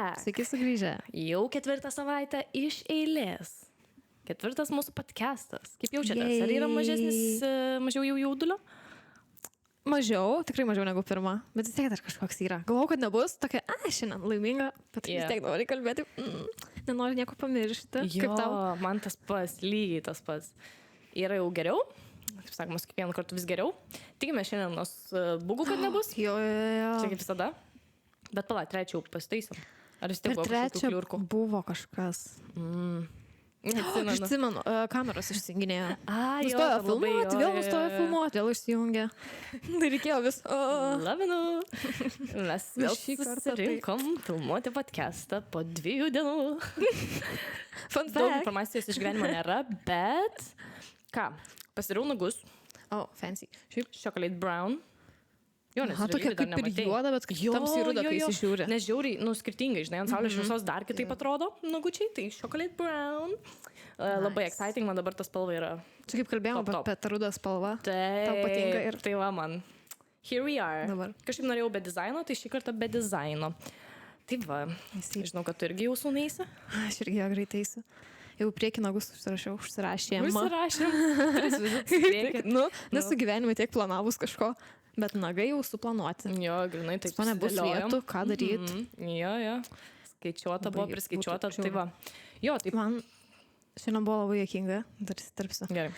back. Sveiki sugrįžę. Jau 4 savaitę iš eilės. 4 mūsų podcastas. Kaip jaučiatės? Ar yra mažiau jau jaudulio? Mažiau, tikrai mažiau negu pirma, bet vis tiek dar kažkoks yra. Galvau, kad nebus tokia, šiandien laiminga, bet vis tiek nori kalbėti, nenori nieko pamiršti. Jo, kaip tau? Man tas pats, lygiai tas pats. Yra jau geriau, kaip sakoma, kiekvieną kartą vis geriau. Tikime šiandien nors būgų, kad nebus. Jo. Čia kaip visada. Bet pala, trečiau pasitaisim. Ar vis tiek buvo kažkokių kliurkų? Trečią buvo kažkas. Atsimenu, kameros išsinginėjo. Nustojo filmuoti, vėl nustojo filmuoti, vėl išsijungė. Reikėjo vis. Lavinu. Mes vėl susirinkom filmuoti podcastą po 2 dienų. Daug informacijos iš gyvenimo nėra, bet ką, pasiriau nagus. Fancy. Šiaip chocolate brown. Jo, nes tokia kaip ir juoda, bet tamsiai ruda, kai įsižiūri. Nes žiauriai, skirtingai, žinai, ant saulės šviesos dar kitaip atrodo nagučiai, tai chocolate brown. Labai exciting, man dabar ta spalva yra. Čia kaip kalbėjom apie tą rudą spalvą. Tau patinka ir... Tai va man. Here we are. Dabar. Kažkaip norėjau be dizaino, tai šį kartą be dizaino. Tai va, žinau, kad tu irgi jau suneisi. Aš irgi jo greitai eisiu. Jau prieki nagus užsirašėm. Nesu gyvenime tiek planavus kažko. Bet nagai jau suplanuoti. Jo, grinai taip. Mane bus vietų, ką daryti. Jo. Skaičiuota buvo, priskaičiuota. Tai va. Jo, taip. Man šiandien buvo labai juokinga. Dar įsiterpsiu. Gerai.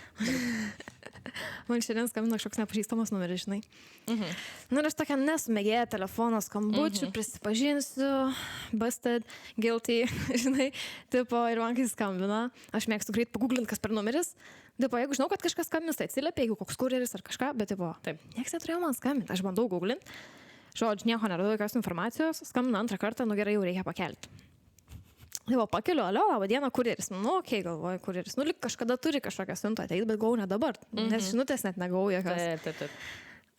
Man šiandien skambino kažkoks nepažįstamas numeris, žinai. Ir aš tokia nesumėgėja telefono skambučių, prisipažinsiu, busted, guilty, žinai. Tipo, ir man kai skambina, aš mėgstu greit paguglinti, kas per numeris. Tipo, jeigu žinau, kad kažkas skambins, tai atsiliepia, jeigu koks kurjeris ar kažką, bet tipo, nieks neturėjo man skambinti, aš bandau googlinti. Žodžiu, nieko neradau, jokios informacijos, skambina antrą kartą, gerai, jau reikia pakelti. Tai va, pakeliu, laba diena, kurjeris. Galvoju, kurjeris. Lyg kažkada turi kažkokią siuntą ateiti, bet gavau ne dabar. Nes žinutės net negavau jokios. Taip.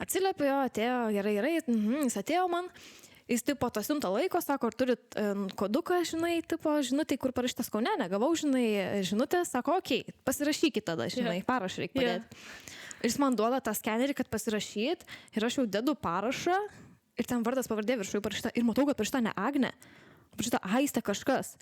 Atsiliepė, atėjo, gerai, jis atėjo man. Jis tipo to siuntą laiko, sako, ar turit koduką, žinai, tipo, žinutė, kur parašytas Kaune, negavau, žinai, žinutę, sako, pasirašykit tada, žinai, parašą reikia padėti. Jis man duoda tą skenerį, kad pasirašyt, ir aš jau dedu parašą, ir ten vardas pavardė viršui parašyta, ir matau, kad parašyta ne Agnė. Šitą Aistė kažkas.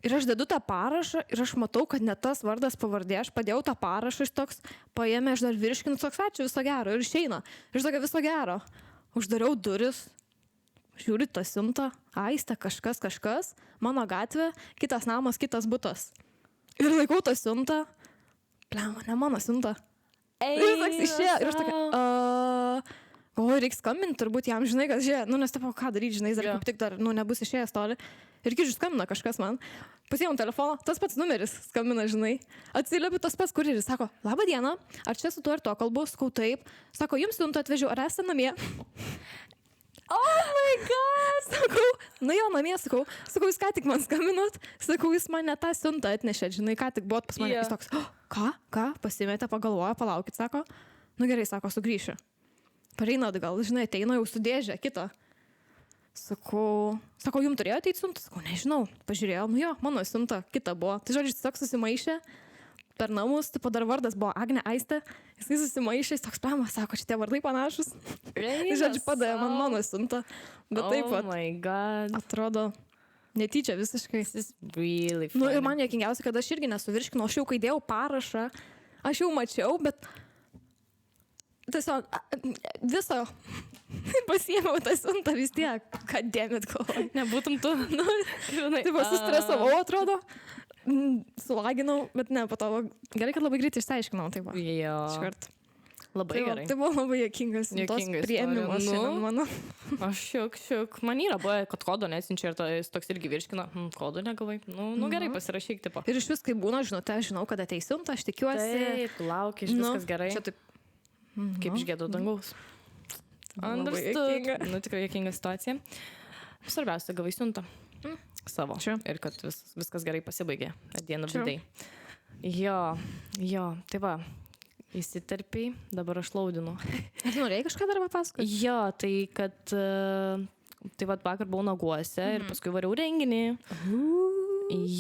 Ir aš dedu tą parašą ir aš matau, kad ne tas vardas pavardė. Aš padėjau tą parašą, jis toks paėmė, aš dar virškinu, toks ačiū, viso gero. Ir išeina. Ir tokia viso gero. Uždariau duris, žiūri tą siuntą, Aistė kažkas, mano gatvė, kitas namas, kitas butas. Ir laikau tą siuntą. Plema, ne mano siunta. Ir jis toks išėjo. Ir aš tokia... reiks skambinti, turbūt jam, žinai, kad nes tipo, ką daryti, žinai, dar kaip tik dar, nebus išėjęs toli. Ir kižiu skambina kažkas man. Pasiėmau telefoną, tas pats numeris skambina, žinai. Atsiliepiu tas pats kurjeris, sako, laba diena, ar čia su tuo ir to kalbu, sakau taip. Sako, jums siuntą atvežiau, ar esate namie? Oh my god! Sakau, jo, namie, sakau, jūs ką tik man skambinot? Sakau, jūs man ne tą siuntą atnešėt, žinai, ką tik buvot pas mane. Jis toks, ką? Pasimėtė, pagalvoja, palaukit, sako. Gerai, sako, sugrįšiu. Pareina atgal, žinai, ateina jau su dėžė, kitą. Sakau, jums turėjo ateiti siuntą? Sakau, nežinau. Pažiūrėjau, jo, mano siunta, kita buvo. Tai žodžiu, jis tiesiog susimaišė per namus, tipo dar vardas buvo Agnė Aistė. Jis susimaišė, jis toks plama, sako, šitie vardai panašus. Tai žodžiu, padėjo man mano siuntą. Bet taip pat, my God. Atrodo, netyčia visiškai. This is really funny. Ir man juokingiausia, kad aš irgi nesuvirškinau, aš jau kai dėjau parašą, aš jau mačiau, bet... Tiesiog viso pasiėmiau tą siuntą vis tiek. Kad dėmit, galvoju. Nebūtum tu. Taip pasistresavau, atrodo. Sulaginau, bet ne, po to gerai, kad labai greitai išsiaiškinau. Taip, jo. Iškart. Labai gerai. Tai buvo labai juokingas priėmimas šiandien mano. Aš šiuk. Man yra buvo, kad kodo nesinčia ir jis toks irgi virškino. Kodo negavai. Gerai, pasirašyk, tipo. Ir iš vis, kai būna, žinote, žinau, kad ateis siunta, aš tikiuosi. Taip, lauki, viskas gerai. Čia taip. Kaip išgėdo dangaus. Understood. Tikrai juokinga situacija. Svarbiausia, gavai siuntą. Savo. Ir kad viskas gerai pasibaigė. At the end of the day. Jo. Tai va. Įsiterpiai. Dabar aš laudinu. Ar norėjai kažką dar papasakoti? Jo, tai kad... Tai va, vakar buvau Naguose ir paskui variau renginį.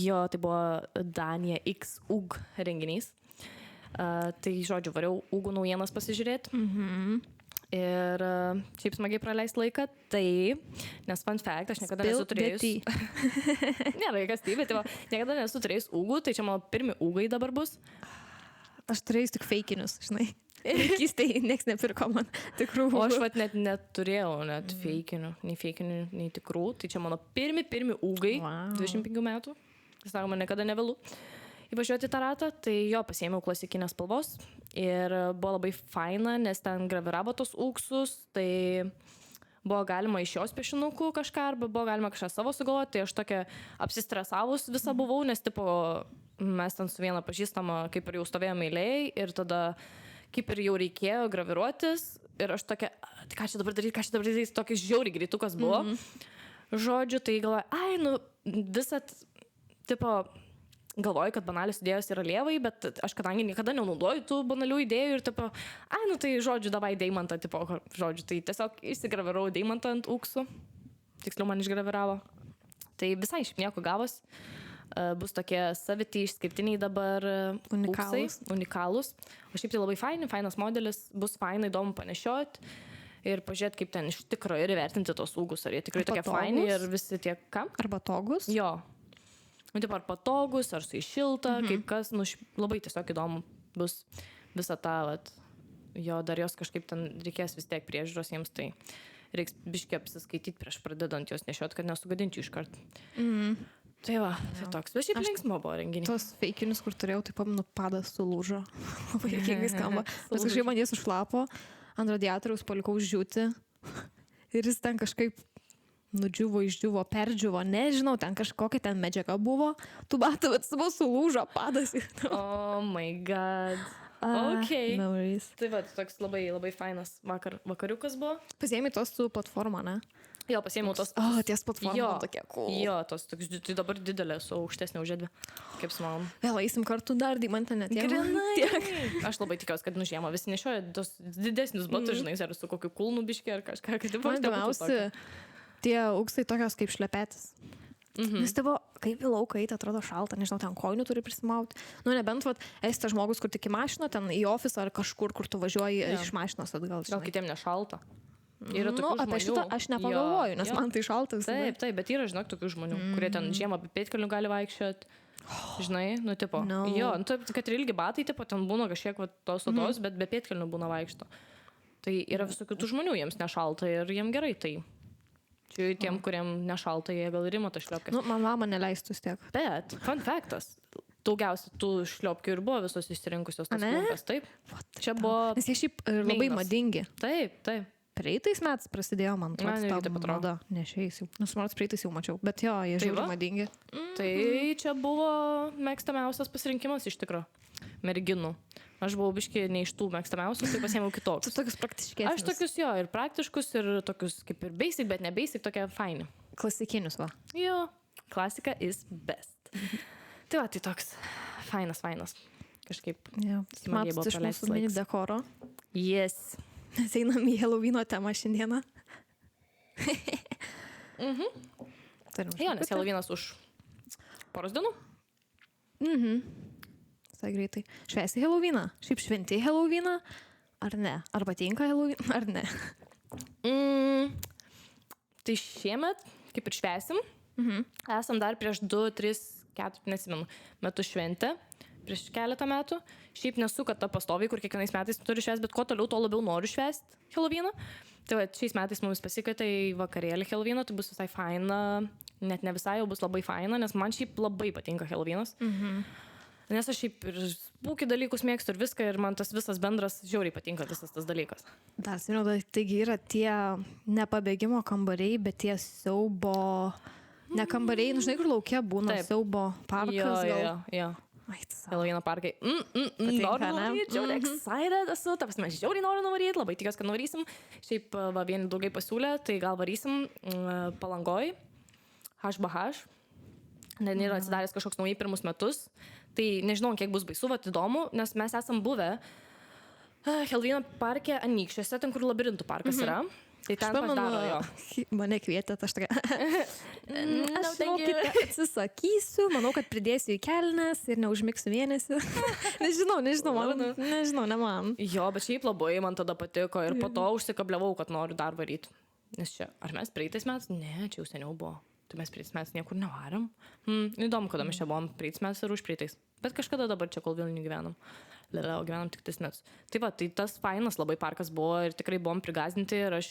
Jo, tai buvo Danija X UG renginys. Tai, žodžiu, variau Ugų naujienas pasižiūrėti. ir šiaip smagiai praleisti laiką, tai, nes fun fact, aš niekada nesu turėjus... Nėra jokios tai, bet niekada nesu turėjus ūgų, tai čia mano pirmi ūgai dabar bus. Aš turėjus tik feikinius, žinai. Vaikystėje nieks nepirko man tikrų ūgų. O aš vat net neturėjau net feikinių, nei tikrų, tai čia mano pirmi ūgai, 25 metų, tai sako, man niekada nevėlu įvažiuoti tą ratą, tai jo pasiėmiau klasikinės spalvos ir buvo labai faina, nes ten graviravo tos ūksus, tai buvo galima iš jos piešinukų kažką, arba buvo galima kažką savo sugalvoti, tai aš tokia apsistresavus visą buvau, nes tipo mes ten su viena pažįstama kaip ir jau stovėjome eilėj ir tada kaip ir jau reikėjo graviruotis ir aš tokia, tai ką čia dabar daryti, tokias žiauriai greitukas buvo. Žodžiu, tai galvoju, visat, tipo, galvoju, kad banalios idėjos yra lievai, bet aš kadangi niekada nenaudoju tų banalių idėjų ir tipo, tai žodžiu, davai deimantą, tipo, žodžiu, tai tiesiog išsigravirau deimantą ant ūksų, tiksliau man išgraviravo. Tai visai šiaip nieko gavos. Bus tokie saviti išskirtiniai dabar unikalūs. O šiaip tai labai fainas modelis, bus fainai, įdomu panešioti ir pažiūrėti, kaip ten iš tikro ir įvertinti tos ūgus, ar jie tikrai tokie faini ir visi tiek kam. Ar patogus? Jo. Ar patogus, ar su šilta, kaip kas, labai tiesiog įdomu bus visą tą, jo dar jos kažkaip ten reikės vis tiek priežiūros jiems, tai reiks biškį apsiskaityti prieš pradedant jos nešioti, kad nesugadinti iškart. Tai va, tai toks. Bet šiaip linksmo buvo renginys. Tos feikinius, kur turėjau, tai pamenu, padas sulūžo. Labai juokingai skamba. Nes kažkaip man jis užlapo, ant radiatoriaus palikau uždžiūti. Ir jis ten kažkaip nudžiuvo, išdžiuvo, perdžiuvo. Nežinau, ten kažkokia ten medžiaga buvo. Tu batų, bet savo sulūžo padas. Oh my god. Okay. Tai va, toks labai, labai fainas vakariukas buvo. Pasiėmė tos su platforma, ne? Jo, pasiėmiau tos... ties platforma tokie cool. Jo, tai dabar didelė, su aukštesnė už Edvį, kaip su manom. Vėl eisim kartu dar, Deimantė net tiek. Aš labai tikiuosi, kad žiemą visi nešioja tos didesnius batus, žinai, ar su kokiu kulnu biškį, ar kažką, kad man įdomiausi tie auksai tokios kaip šlepetis. Nes tavo, kaip į lauką eiti, atrodo šalta, nežinau, ten kojinių turi prisimauti. Nebent, esi tas žmogus, kur tik į mašiną, ten į ofisą ar kažkur, kur tu važiuoji iš mašinos atgal. Gal kitiem nešalta. Apie šitą aš nepagalvoju, nes man tai šalta visada. Taip, bet yra, žinok, tokių žmonių, kurie ten žiemą be pėdkelnių gali vaikščioti. Žinai, tipo. Jo, kad ir ilgi batai, tipo, ten būna kažkiek tos odos, bet be pėdkelnių būna vaikšto. Tai yra visokių tų žmonių, jiems nešalta ir jiems gerai tai. Čia tiem, kuriem nešalta, jie gal ir ima tą šliopkę. Man mama neleistų tiek. Bet, fun factas. Daugiausiai tų šliopkių ir buvo visos išsirinkusios tos klumpės. Taip. Čia buvo... Nes jie šiaip labai madingi. Taip. Praeitais metais prasidėjo, man atrodo, nešiais jau. Nes man praeitais jau mačiau, bet jo, jie žiūri madingi. Tai čia buvo mėgstamiausias pasirinkimas iš tikro merginų. Aš buvau biški ne iš tų mėgstamiausių, tai pasiėmiau kitokius. Tu tokius praktiškesnius. Aš tokius jo, ir praktiškus, ir tokius kaip ir basic, bet ne basic, tokie faini. Klasikinius, va. Jo, klasika is best. Tai va, tai toks fainas. Kažkaip smagiai buvo praleisti mini dekoro. Yes. Mes einam į Halloweeno temą šiandieną. Jo, nes Halloweenas už poros dienų. Tai greitai. Švęsi Halloweeną? Šiaip šventi Halloweeną? Ar ne? Ar patinka Halloween? Ar ne? Tai šiemet, kaip ir švęsim, esam dar prieš 2, 3, 4, nesimenu, metus šventę. Prieš keletą metų. Šiaip nesu, kad ta pastoviai, kur kiekvienais metais turi švęsti, bet kuo toliau, to labiau noriu švęsti Halloweeną. Tai va, šiais metais mums pasikvietė į vakarėlį Halloweeną, tai bus visai faina, net ne visai, jau bus labai faina, nes man šiaip labai patinka Halloweenas. Nes aš šiaip ir spūkį dalykus mėgstu ir viską, ir man tas visas bendras žiauriai patinka visas tas dalykas. Dar, taigi yra tie nepabėgimo kambariai, bet tie siaubo, ne kambariai, žinai, kur laukia būna siaubo parkas. Jo. Halloween parkai. Noriu nuvaryti, žiauriai excited esu, ta prasme, žiauriai noriu nuvaryti, labai tikiuosi, kad nuvarysim. Šiaip vieni daugai pasiūlė, tai gal varysim Palangoj, HBH. Nėra atsidaręs kažkoks naujai pirmus metus, tai nežinau, kiek bus baisu, vat įdomu, nes mes esam buvę Halloween parke Anykščiuose, ten kur labirintų parkas yra. Tai ten pasidaro jo. Mane kvietėt, aš tokia. No, Aš thank you. atsisakysiu, manau, kad pridėsiu į kelnes ir neužmigsiu mėnesį. nežinau, ne man. Jo, bet šiaip labai man tada patiko ir po to užsikabliavau, kad noriu dar varyti. Nes čia, ar mes praeitais metais? Ne, čia jau seniau buvo. Tai mes praeitais metais niekur nevaram. Įdomu, kada mes čia buvom praeitais metais ir už praeitais. Bet kažkada dabar čia kol Vilniuje gyvenam. Gyvenam tik tais metus. Tai va, tai tas fainas labai parkas buvo ir tikrai buvom prigazdinti ir aš,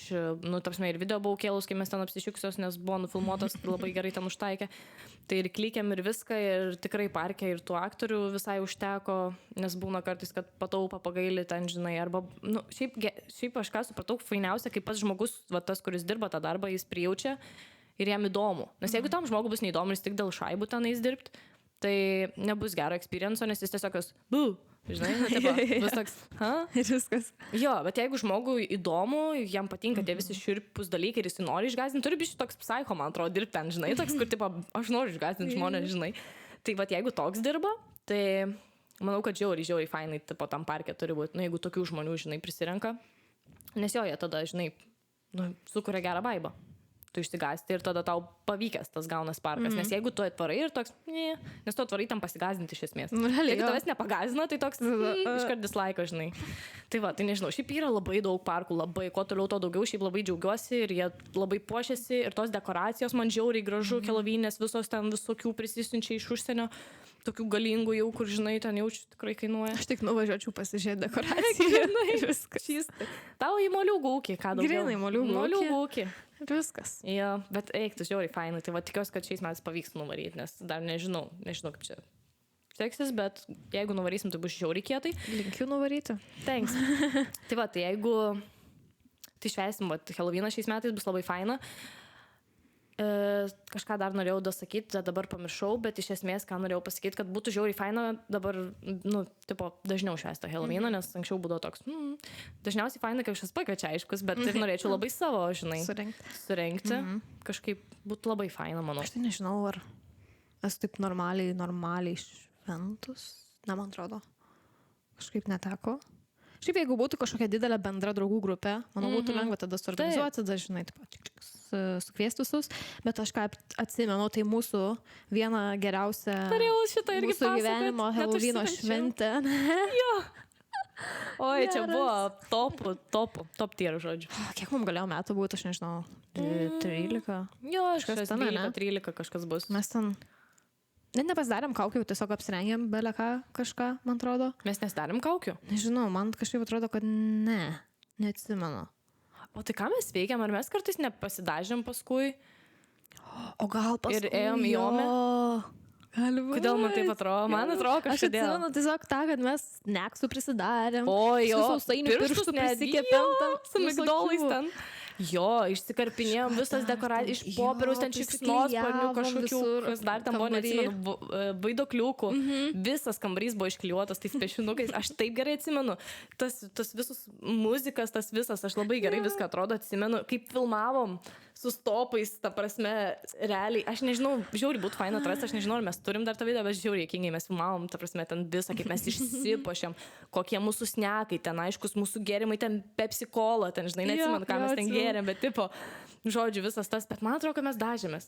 tarpsme, ir video buvau kėlus, kai mes ten apsišiukusios, nes buvo nufilmuotas, labai gerai ten užtaikė. Tai ir klikėm ir viską ir tikrai parke ir tų aktorių visai užteko, nes būna kartais, kad pataupa pagailį ten, žinai, arba, šiaip aš ką supratau, fainiausia, kai pats žmogus, va, tas, kuris dirba tą darbą, jis prijaučia ir jam įdomu. Nes jeigu tam žmogui bus neįdomu, jis tik dėl šaibų tenais dirbti, tai nebus gero experience, nes jis tiesiog žinai, bus toks, Ir viskas. Jo, bet jeigu žmogui įdomu, jam patinka tie visi šiurpus dalykai ir jis nori išgąsdinti, turi biškai toks psicho, man atrodo, dirbti ten, žinai, toks, kur, tipo, aš noriu išgąsdinti žmonės, žinai. Tai va, jeigu toks dirba, tai manau, kad žiauriai fainai, tipo, tam parke turi būti, jeigu tokių žmonių, žinai, prisirenka, nes jo, jie tada, žinai, sukuria gerą vaibą. Tu išsigąsti ir tada tau pavykęs tas gaunas parkas. Nes jeigu tu atvarai ir toks, nes tu atvarai tam pasigąsdinti iš esmės. Jeigu tavęs nepagąsdina, tai toks iškart dislaiko, žinai. Tai va, tai nežinau, šiaip yra labai daug parkų, labai, kuo toliau to daugiau, šiaip labai džiaugiuosi ir jie labai puošiasi ir tos dekoracijos man žiauriai gražu, kelovynės, visos ten visokių prisisunčia iš užsienio. Tokių galingų jau, kur, žinai, ten jaučiu tikrai kainuoja. Aš tik nuvažiuočiau pasižiūrėti dekoraciją. Viskas. Tau į moliūgų ūkį, ką daugiau. Grinai moliūgų ūkį. Viskas. Jo, bet eiktų žiauriai fainai. Tai va, tikiuosi, kad šiais metais pavyks nuvaryti, nes dar nežinau kaip čia seksis, bet jeigu nuvarysim, tai bus žiauriai kietai. Linkiu nuvaryti. Thanks. Tai va, tai jeigu švęsim, va, Halloweeną šiais metais bus labai faina. Kažką dar norėjau dasakyti, dabar pamiršau, bet iš esmės, ką norėjau pasakyti, kad būtų žiauriai faina dabar, dažniau švęsti Halloweeną, nes anksčiau būdavo toks, dažniausiai faina, kai kažkas pakviečia, aiškus, bet ir norėčiau labai savo, žinai, surengti. Kažkaip būtų labai faina, manau. Aš tai nežinau, ar esu taip normaliai šventus, ne, man atrodo, kažkaip neteko. Šiaip jeigu būtų kažkokia didelė bendra draugų grupė, manau, būtų lengva tada suorganizuoti, tada, žinai, sukviesti visus, bet aš ką atsimenu, tai mūsų viena geriausia mūsų gyvenimo Halloweeno šventė. Jo. Oi, čia buvo top tier, žodžiu. Kiek mums galėjo metų būti, aš nežinau, 13? Jo, kažkas 13 kažkas bus. Mes ten nepasidarėm kaukių, tiesiog apsirengėm belę kažką, man atrodo. Mes nesidarėm kaukių? Nežinau, man kažkaip atrodo, kad neatsimenu. O tai ką mes veikiam, ar mes kartais nepasidažėm paskui? O gal paskui? Ir ėjom į Omę? Kodėl man taip atrodo? Man atrodo, kažkodėl. Aš atsimenu tiesiog tą, kad mes neksų prisidarėm. O jo, sausainių pirštų prisikėpėm tam. Su migdolais ten. Jo, išsikarpinėjom visas dekoracijas iš popieriaus, ten šikšnosparnių kažkokių, kas dar tam buvo, neatsimenu, vaidokliukų. Visas kambarys buvo išklijuotas tais piešinukais. Aš taip gerai atsimenu. Tas visus muzikas, tas visas, aš labai gerai viską atrodo atsimenu. Kaip filmavom su stopais, ta prasme, realiai. Aš nežinau, žiauriai būtų faina atrasti, aš nežinau, ar mes turim dar tą video, bet žiauriai kingai mes filmavom, ta prasme, ten visą, kaip mes išsipošiam, kokie mūsų snekai, ten aiškus mūsų gėrimai, ten Pepsi Cola, ten, žinai, neatsimenu, ką mes ten gėrėm, bet tipo, žodžiu, visas tas, bet man atrodo, kad mes dažėmės.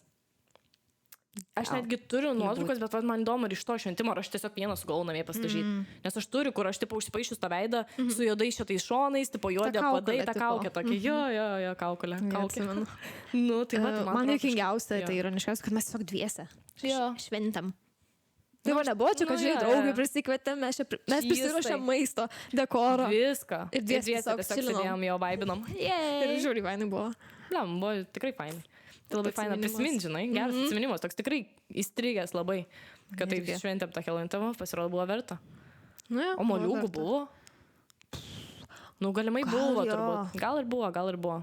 Aš netgi turiu nuotraukas, bet man įdomu ir iš to šventimo, ar aš tiesiog vieną sugalvojau namie pastažyti. Nes aš turiu, kur aš tipo užsipaišius tą veidą su juodais šitais šonais, tipo juodė padai, tą kaukę tokia. Jo, kaukolė. Nu, tai va, man juokingiausia, tai ironiškiausia, kad mes tiesiog dviese šventam. Tai man nebuvo čia, kad žinai, draugai prisikvietėm, mes prisiruošėm maisto, dekoro. Viską. Ir dviese tiesiog sėdėjom, jo vaibinom. Ir žiūri, fainai buvo. Bliam, buvo tikrai fainai. Tai labai faina prisiminti, žinai, geras atsiminimas, toks tikrai įstrigęs labai, kad taip šventėm tą Halloweeną, pasirodo buvo verta. O moliūgų buvo? Nu, galimai buvo turbūt. Gal ir buvo.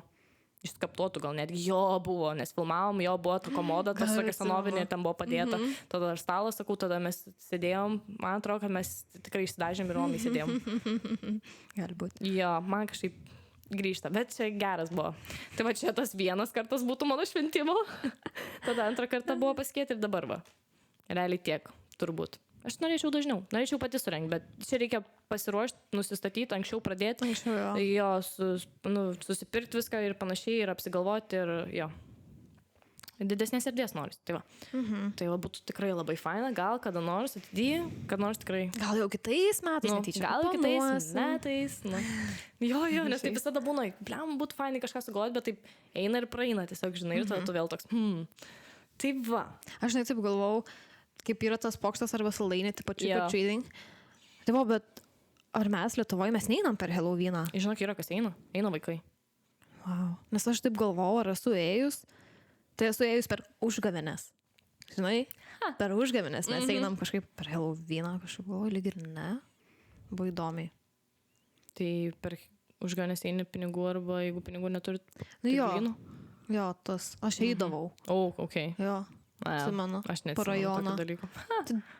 Išskaptuotų gal netgi. Jo buvo, nes filmavom, jo buvo ta komoda, tas tokia senovinė, ten buvo padėta. Tada dar stalas, sakau, tada mes sėdėjom, man atrodo, kad mes tikrai išsidažėm ir romiai sėdėjom. Galbūt. Jo, man kažkaip grįžta, bet čia geras buvo. Tai va čia tas vienas kartas būtų mano šventimo. Tada antrą kartą buvo pasikėti ir dabar va. Realiai tiek, turbūt. Aš norėčiau dažniau, norėčiau pati surengti, bet čia reikia pasiruošti, nusistatyti, anksčiau pradėti. Jo, susipirkti viską ir panašiai, ir apsigalvoti, ir jo. Didesnės erdvės noriu. Tai va. Tai va būtų tikrai labai faina, gal kada nors atidį, kada nors tikrai. Gal jau kitais metais, netyčia. Gal kitais metais. Jo, nes tai visada būna, bliam, būtų fainai kažką sugalvoti, bet taip eina ir praeina, tiesiog, žinai, ir tada tu vėl toks, Taip va. Aš taip galvojau, kaip yra tas pokštas arba salainė, taip pat trick-or-treating. Tai va, bet ar mes Lietuvoje, mes neinam per Halloweeną? Žinok, yra kas eina vaikai. Wow. Nes aš taip galvojau, ar esu ėjus. Tai esu ėjus per užgavėnes. Žinai? Per užgavėnes mes einam kažkaip per Halloweeną, kažkaip galvoju, lyg ir ne. Buvo įdomiai. Tai per užgavėnes eini pinigų arba jeigu pinigų neturit, Jo, tas. Aš eidavau. Okay. Jo. Atsimenu. Aš neatsimenu tokių dalykų.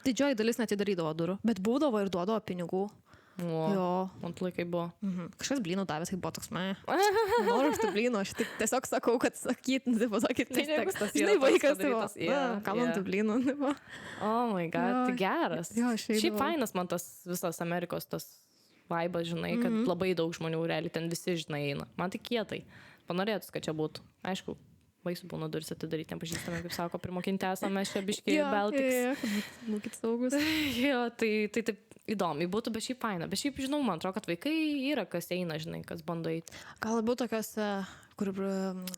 Didžioji dalis neatidarydavo durų, bet būdavo ir duodavo pinigų. Jo. Ant laikai buvo. Kažkas blynų davęs, kai buvo toks, noriu už tų blynų, aš tik tiesiog sakau, kad sakyt, pasakyti, tai tekstas žinai, vaikas, kam ant tų blynų. Oh my god, tai geras. Šiaip fainas man tas visas Amerikos tas vaibas, žinai, kad labai daug žmonių realiai ten visi, žinai, eina. Man tai kietai. Panorėtus, kad čia būtų. Aišku, baisu būna duris atidaryti, nepažįstame, kaip sako, pirmokinti esame, mes čia biškiai Baltics. Būkit saugus. Jo, tai taip įdomi būtų, bet šiaip faina. Bet šiaip, žinau, man atrodo, kad vaikai yra, kas eina, žinai, kas bando eiti. Gal labiau tokios, kur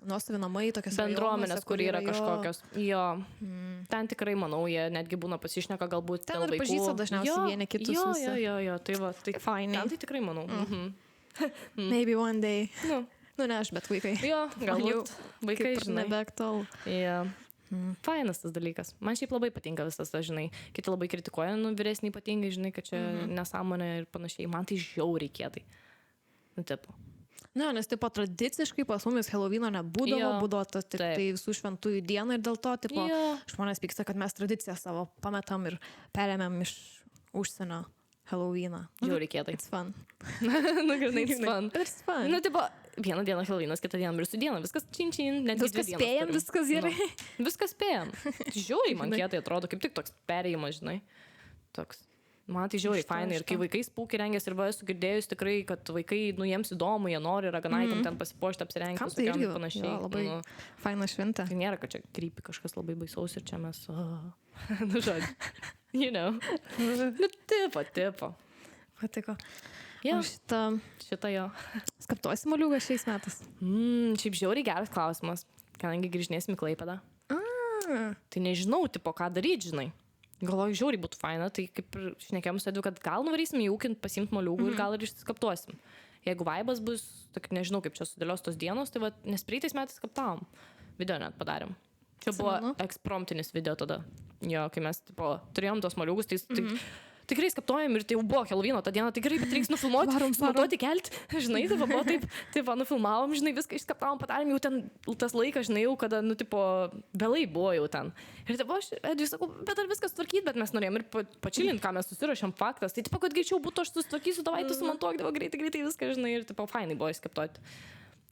nuostavi namai, tokios bendruomenės, kur yra kažkokios. Jo. Ten tikrai, manau, jie netgi būna pasišneka galbūt ten ir pažįsta dažniausiai vieni kitus. Jo, tai va, tai fainai. Ten tai tikrai, manau. Maybe one day. Nu, ne aš, bet vaikai. Jo, galbūt vaikai, žinai. Nebeaktualu. Jo. Fainas tas dalykas. Man šiaip labai patinka visas, žinai. Kiti labai kritikuoja, vyresniai ypatingai, žinai, kad čia nesąmonė ir panašiai. Man tai žiauriai kietai. Tipo. Ne, nes tipo tradiciškai pas mumis Halloweeno būdavo tas tik tai visų šventųjų dieną ir dėl to, tipo, žmonės pyksta, kad mes tradiciją savo pametam ir perėmėm iš užsienio Halloweeną. Žiauriai kietai. It's fun. Grinai, it's fun. It's fun. Tipo, vieną dieną Halloweenas, kitą dieną mirsų dieną. Viskas čin. Viskas spėjam, viskas gerai. Viskas spėjam. Žiauriai man kietai atrodo, kaip tik toks perėjimas, žinai. Toks. Man tai žiauriai fainai. Ir kai vaikai spūkiai rengiasi ir va, esu girdėjus tikrai, kad vaikai, jiems įdomu, jie nori raganaitam ten pasipuošti, apsirengti. Kam tai irgi panašiai. Labai faina šventė. Tai nėra, kad čia krypi kažkas labai baisaus ir čia mes... Nu, žodžiu. You know. Nu, tipo. Patiko. Jo. Šitą jo. Skaptuosi moliūgą šiais metais? Šiaip žiauriai geras klausimas, kadangi grįžinėsim į Klaipėdą. Tai nežinau, tipo, ką daryti, žinai. Galvoju, žiauriai būtų faina, tai kaip ir šnekėjom su Edu, kad gal nuvarysim į ūkį, pasiimti moliūgų ir gal ir išskaptuosim. Jeigu vaibas bus, tak nežinau, kaip čia sudėlios tos dienos, tai va, nes praeitais metais skaptavom. Video net padarėm. Čia buvo ekspromptinis video tada. Jo, kai mes, tipo, turėjom tos moliūgus, tai tikrai skaptojom ir tai jau buvo Halloween'o tą dieną, tikrai, bet reiks nufilmuoti, kelti, žinai, tai buvo taip, nufilmavom, žinai, viską išskaptavom, padarėm jau ten tas laikas, žinai, jau kada, nu, tipo, vėlai buvo jau ten. Ir taip, aš, Edui, sakau, bet ar viskas tvarkyti, bet mes norėjom ir pačilint, ką mes susirašėm faktas, tai tipo, kad greičiau būtų, aš susitvarkysiu, davai, tu sumontuok, davo greitai viską, žinai, ir tipo, fainai buvo išskaptuoti.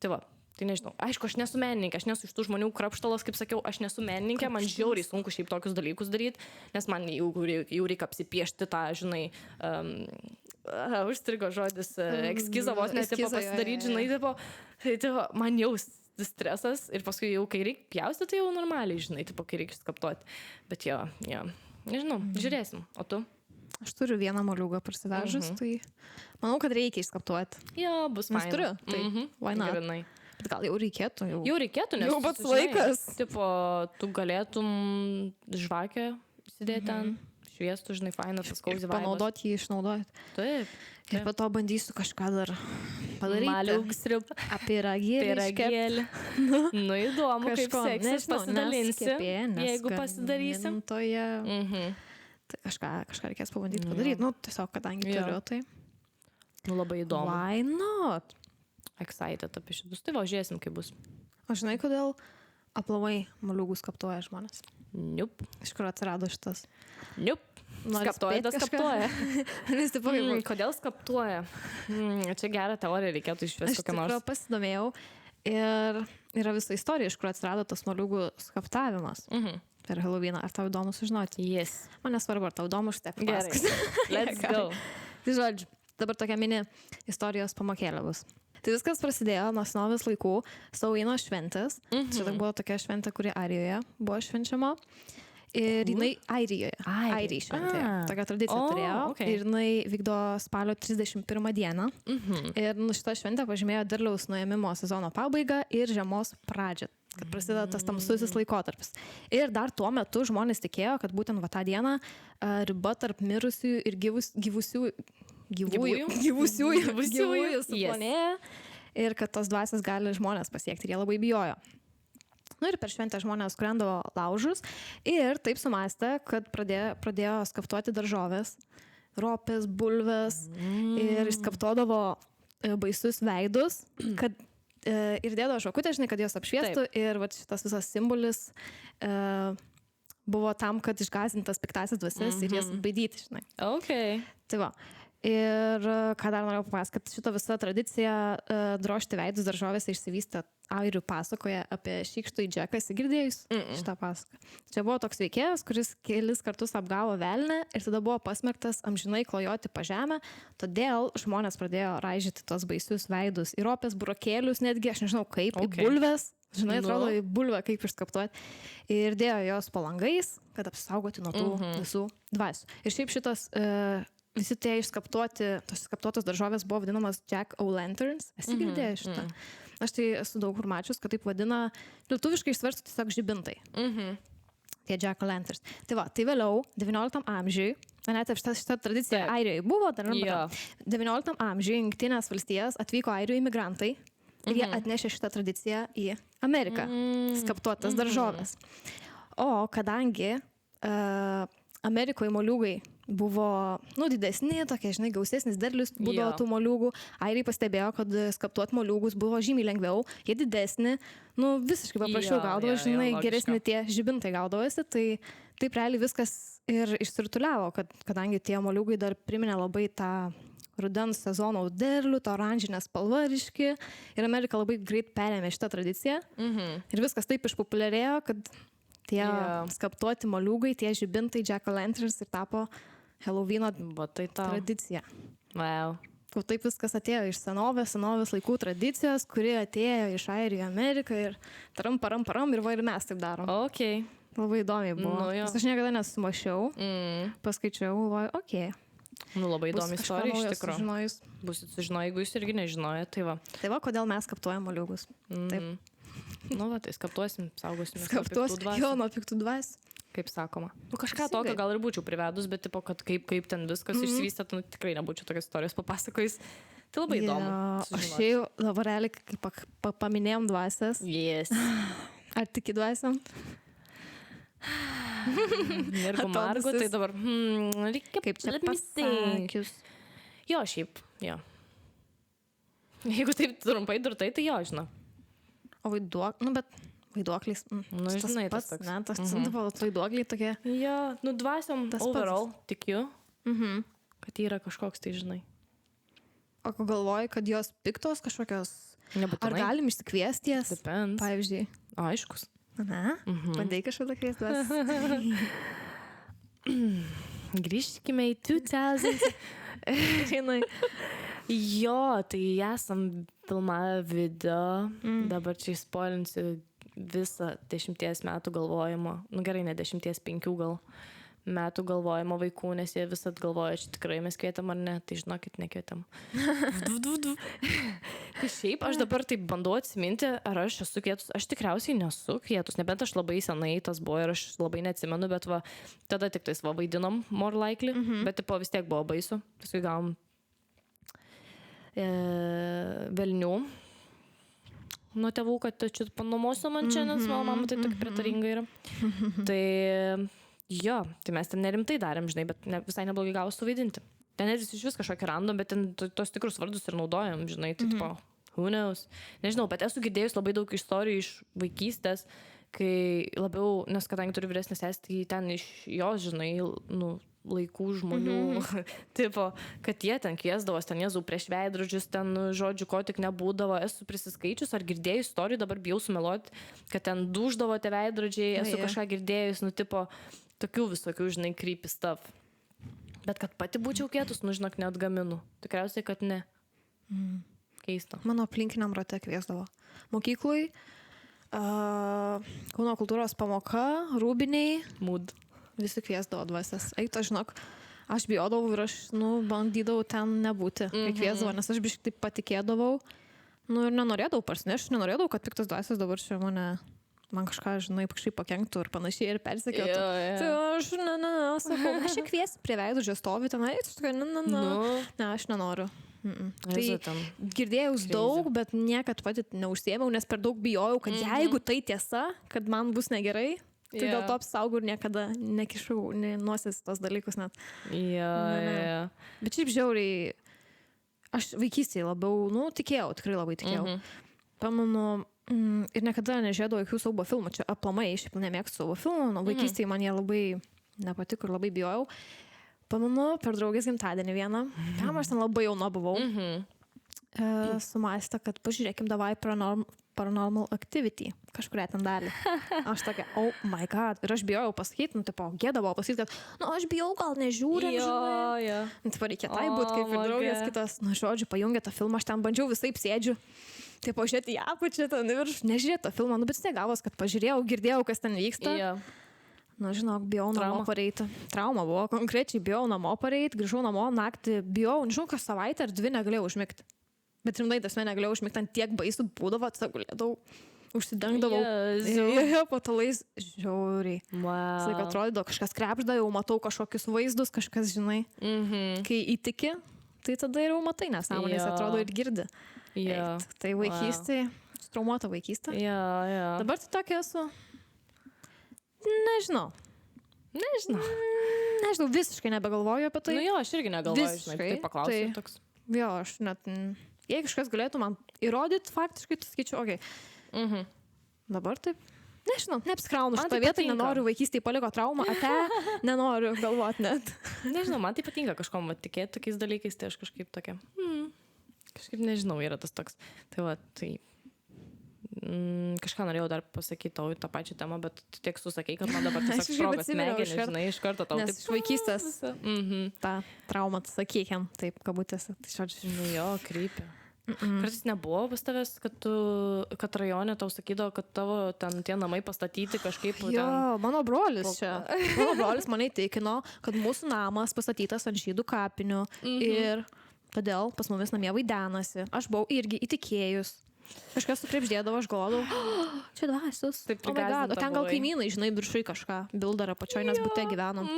Tai va. Tai nežinau. Aišku, aš nesu menininkė, aš nesu iš tų žmonių krapštalas, kaip sakiau, aš nesu menininkė, man žiauriai sunku šiaip tokius dalykus daryti, nes man jau reikia apsipiešti tą, žinai, užstrigo žodis, ekskizavos, nes tipo pasidaryti, žinai, tipo, man jau stresas ir paskui jau, kai reikia pjausti, tai jau normaliai, žinai, tipo, kai reikia skaptuoti. Bet jo, nežinau, žiūrėsim. O tu? Aš turiu vieną moliūgą prasivežus, tai manau, kad reikia išskaptuoti. Jo, bus faina. Nes turiu, tai why not? Bet gal jau reikėtų. Jau reikėtų, nes jau pats laikas. Tipo, tu galėtum žvakę įsidėti ten, šviestų, žinai, fainą, paskauzį vaibas. Panaudoti jį, išnaudoti. Taip. Ir po to bandysiu kažką dar padaryti. Maliuksriup. Apie ragėlį. Nu, įdomu, kaip seksis, pasidalinsi, jeigu pasidarysim. Tai kažką reikės pabandyti padaryti. Nu, tiesiog, kadangi turiu, tai. Nu, labai įdomu. Why not? Excited apie šitus. Tai važiuosim, kaip bus. O žinai, kodėl aplamai moliūgus skaptuoja žmonės? Niup. Iš kur atsirado šitas? Niup. Skaptuoja. Nes taip, kodėl skaptuoja? Čia gerą teoriją reikėtų išvesti kokią nors. Aš pasidomėjau ir yra visa istorija, iš kur atsirado tas moliūgų skaptavimas. per Halloweeną. Ar tau įdomu sužinoti? Yes. Man nesvarbu, ar tau įdomu, aš taip Gerai. papasakosiu. Let's go. Tai žodžiu, dabar tokia mini istorijos pamokėlė bus. Tai viskas prasidėjo nuo senovės laikų, Samhaino šventės. Čia buvo tokia šventė, kuri Airijoje buvo švenčiama. Ir jinai Airijoje. Airijai šventė. Tokią tradiciją turėjo. Okay. Ir jinai vykdo spalio 31 dieną. Ir šitą šventę pažymėjo derliaus nuėmimo sezono pabaigą ir žiemos pradžią, kad prasideda tas tamsusis laikotarpis. Ir dar tuo metu žmonės tikėjo, kad būtent va tą dieną riba tarp mirusiųjų ir gyvusiųjų suplonėja. Ir kad tos dvasios gali žmonės pasiekti. Ir jie labai bijojo. Nu ir per šventę žmonės kurendavo laužus ir taip sumastė, kad pradėjo skaptuoti daržovės, ropės, bulves ir skaptuodavo baisius veidus, kad ir dėdavo žvakutę, žinai, kad jos apšviestų. Taip. Ir va, šitas visas simbolis buvo tam, kad išgąsdintas piktąsias dvasias ir jas baidyti, žinai. Okay. Tai va. Ir ką dar norėjau papasakoti, šito visa tradicija drožti veidus daržovėse išsivystė airių pasakoje apie šykštų į Džeką. Esi girdėjus šitą pasaką? Čia buvo toks veikėjas, kuris kelis kartus apgavo velnę ir tada buvo pasmerktas amžinai klajoti po žemę, todėl žmonės pradėjo raižyti tos baisius veidus į ropės, burokėlius, netgi, aš nežinau kaip, į bulves. Žinai, atrodo, į bulvę kaip išskaptuoti. Ir dėjo jos po langais, kad apsaugoti nuo tų visų dvasių. Ir šiaip šitas visi tie tos skaptuotos daržovės buvo vadinamas Jack-o'-lanterns. Esi girdėjęs šitą? Aš tai esu daug kur mačius, kad taip vadina, lietuviškai išverstų tiesiog žibintai. Tie Jack-o'-lanterns. Tai va, tai vėliau, 19 amžiui, net šitą tradiciją Airijoje buvo, dar 19 amžiui Jungtinės valstijas atvyko Airijų imigrantai ir jie atnešė šitą tradiciją į Ameriką. Skaptuotas daržovės. O kadangi Amerikoje moliūgai buvo, didesni, tokie, žinai, gausesnis derlius būdavo tų moliūgų. Airiai pastebėjo, kad skaptuot moliūgus buvo žymiai lengviau, jie didesni, visiškai paprasčiau gaudavo, žinai, geresni tie žibintai gaudavosi, tai taip realiai viskas ir išsirtuliavo, kadangi tie moliūgai dar priminė labai tą rudens sezono derlių, tą oranžinę spalvą ryški ir Amerika labai greit perėmė šitą tradiciją ir viskas taip išpopuliarėjo, kad tie skaptuoti moliūgai, tie žibintai, Jack-o'-lanterns ir tapo Halloweeno tradicija. Wow. Taip viskas atėjo iš senovės laikų tradicijos, kuri atėjo iš Airijos Ameriką ir param ir va ir mes taip darom. Okay. Labai įdomiai buvo. Aš niekada nesumašiau, paskaičiau, okay. Labai įdomi istorija iš tikrųjų. Busit sužinoję, jeigu jūs irgi nežinojate, tai va. Tai va, kodėl mes skaptuojam moliūgus. Taip. Tai skaptuosim, saugosim. Nuo piktų dvasių. Kaip sakoma. Kažką tokio gal ir būčiau privedus, bet tipo, kad kaip ten viskas išsivystė, tikrai nebūčiau tokios istorijos papasakojus. Tai labai įdomu. Aš jau dabar realiai, kaip paminėjom dvasias. Yes. Ar tiki dvasiam? Mirgo Margo, tai dabar, reikia kaip čia pasakius. Jo, šiaip, jo. Jeigu taip trumpai durtai, tai jo, žinau. O bet vaiduoklis. Žinai, tas toks. Ne, tas vaiduokliai tokie. Jo, dvasiom overall tikiu, kad yra kažkoks, tai žinai. O galvoji, kad jos piktos kažkokios? Nebūtinai. Ar galim išsikviesti jas? Depends. Pavyzdžiui. Aiškus. Aha, bandai kažkada kviestas. Grįžkime į 2000. Žinai. Jo, tai esam filmavę video, dabar čia išspoilinsiu visą 10 metų galvojimo, gerai, ne 10, 5 gal metų galvojimo vaikų, nes jie visat galvoja, čia tikrai mes kvietėm ar ne, tai žinokit, nekvietėm. Tai šiaip aš dabar taip bandau atsiminti, ar aš esu kvietus, aš tikriausiai nesu kvietus, nebent aš labai senai tas buvo ir aš labai neatsimenu, bet va, tada tik tais vaidinom more likely, bet tipo vis tiek buvo baisu, paskui gavom velnių nuo tėvų, kad čia panuomosiu man čia, nes mano mama tai tokia pritaringa yra. Tai jo, tai mes ten nerimtai darėm, žinai, bet visai neblogai gavus suvaidinti. Ten net iš vis kažkokį random, bet ten tos tikrus vardus ir naudojam, žinai, tai tipo, who knows. Nežinau, bet esu girdėjus labai daug istorijų iš vaikystės, kai labiau, nes kadangi turiu vyresnę sesę, tai ten iš jos, žinai, laikų žmonių, tipo, kad jie ten kviesdavos, ten Jėzau prieš veidrodžius, ten, žodžiu, ko tik nebūdavo. Esu prisiskaičius ar girdėjus istorijų, dabar bijau sumeluoti, kad ten duždavo tie veidrodžiai, esu kažką girdėjus, nu, tipo, tokių visokių, žinai, creepy stuff. Bet kad pati būčiau kietus, nu, žinok, neatgaminu. Tikriausiai, kad ne. Keista. Mano aplinkiniam rate kviesdavo. Mokyklui, Kauno kultūros pamoka, rūbiniai. Mood. Visi kviesdavo dvasias. Eito, žinok, aš bijodavau ir aš, nu, bandydavau ten nebūti, kai kviesdavo, nes aš biškai taip patikėdavau. Nu, ir nenorėdavau parsinešti, nenorėdavau, kad piktas dvasias dabar čia man kažką, žinai, kažkaip pakenktų ir panašiai ir persekiotų. Tai aš, sakau, aš čia kviesi prie veidrodžio stovi tenai, ne, aš nenoriu. Tai girdėjau daug, bet niekad pati neužsiėmiau, nes per daug bijojau, kad jeigu tai tiesa, kad man bus negerai, tai dėl to apsaugau ir niekada nekišau, nuosis tos dalykus net. Bet šiaip žiauriai, aš vaikystėje labiau, nu, tikėjau, tikrai labai tikėjau. Pamenu, ir niekada nežiūrėdavau jokių siaubo filmų, čia aplamai, šiaip nemėgstu siaubo filmų, nu, vaikystėje man jie labai nepatiko ir labai bijojau. Pamenu, per draugės gimtadienį vieną, tam aš ten labai jauna buvau, sumąstė, kad pažiūrėkim davai Paranormal Activity, kažkuria ten dalį. Aš tokia, oh my god, ir aš bijojau pasakyti, nu, tipo, gėdavau pasakyti, kad, nu, aš bijau, gal nežiūrėm, žinai. Nu, tipo, reikia tai būt, kaip ir draugės kitas, nu, žodžiu, pajungė tą filmą, aš ten bandžiau visaip sėdžiu. Tipo, žiūrėti į apačią, ten virš, nežiūrėti tą filmą, nu, bet negavos, kad pažiūrėjau, girdėjau, kas ten vyksta. Nu, žinok, bijau namo pareiti. Trauma buvo, konkrečiai bijau namo pareiti, grįžau namo, naktį bijau, nežinau, kas savaitę ar 2 negalėjau užmigti. Bet rimtai, tas negalėjau užmigti, ant tiek baisų būdavo, atsagulėdavau, užsidengdavau. Patalais žiauriai. Laik atrodydavo, kažkas krepžda, jau matau kažkokius vaizdus, kažkas, žinai. Kai įtiki, tai tada jau matai nesąmonės, atrodo ir girdi. Tai vaikystė, traumuota vaikystė. Dabar tai tokia esu. Nežinau, visiškai nebegalvoju apie tai. Nu jo, aš irgi negalvoju, žinai, tai paklausiu toks. Jo, aš net, jei kažkas galėtų man įrodyti faktiškai, tai skaičiu, okei. Dabar taip, nežinau, neapskraunu šitą vietą, nenoriu, vaikystėje paliko traumą, nenoriu galvoti net. Nežinau, man tai patinka kažkom tikėti tokiais dalykais, tai aš kažkaip tokia, kažkaip nežinau, yra tas toks. Tai va, tai kažką norėjau dar pasakyti tau tą pačią temą, bet tu tiek susakei, kad man dabar tiesiog sprogas smegenys, žinai, iš karto tau. Nes iš vaikystės tą traumą sakykim, taip, kabutėse. Nu jo, krypia. Kartais nebuvo pas tavęs, kad rajone tau sakydavo, kad tavo ten tie namai pastatyti kažkaip. Jo, mano brolis čia. Mano brolis mane įtikino, kad mūsų namas pastatytas ant žydų kapinių ir todėl pas mumis namie vaidenasi. Aš buvau irgi įtikėjus. Kažkas sukrepždėdavo, aš galvodavau, čia dvasius. Taip, o ten gal kaimynai, žinai, viršui kažką, bildarą pačioj, nes bute gyvenom.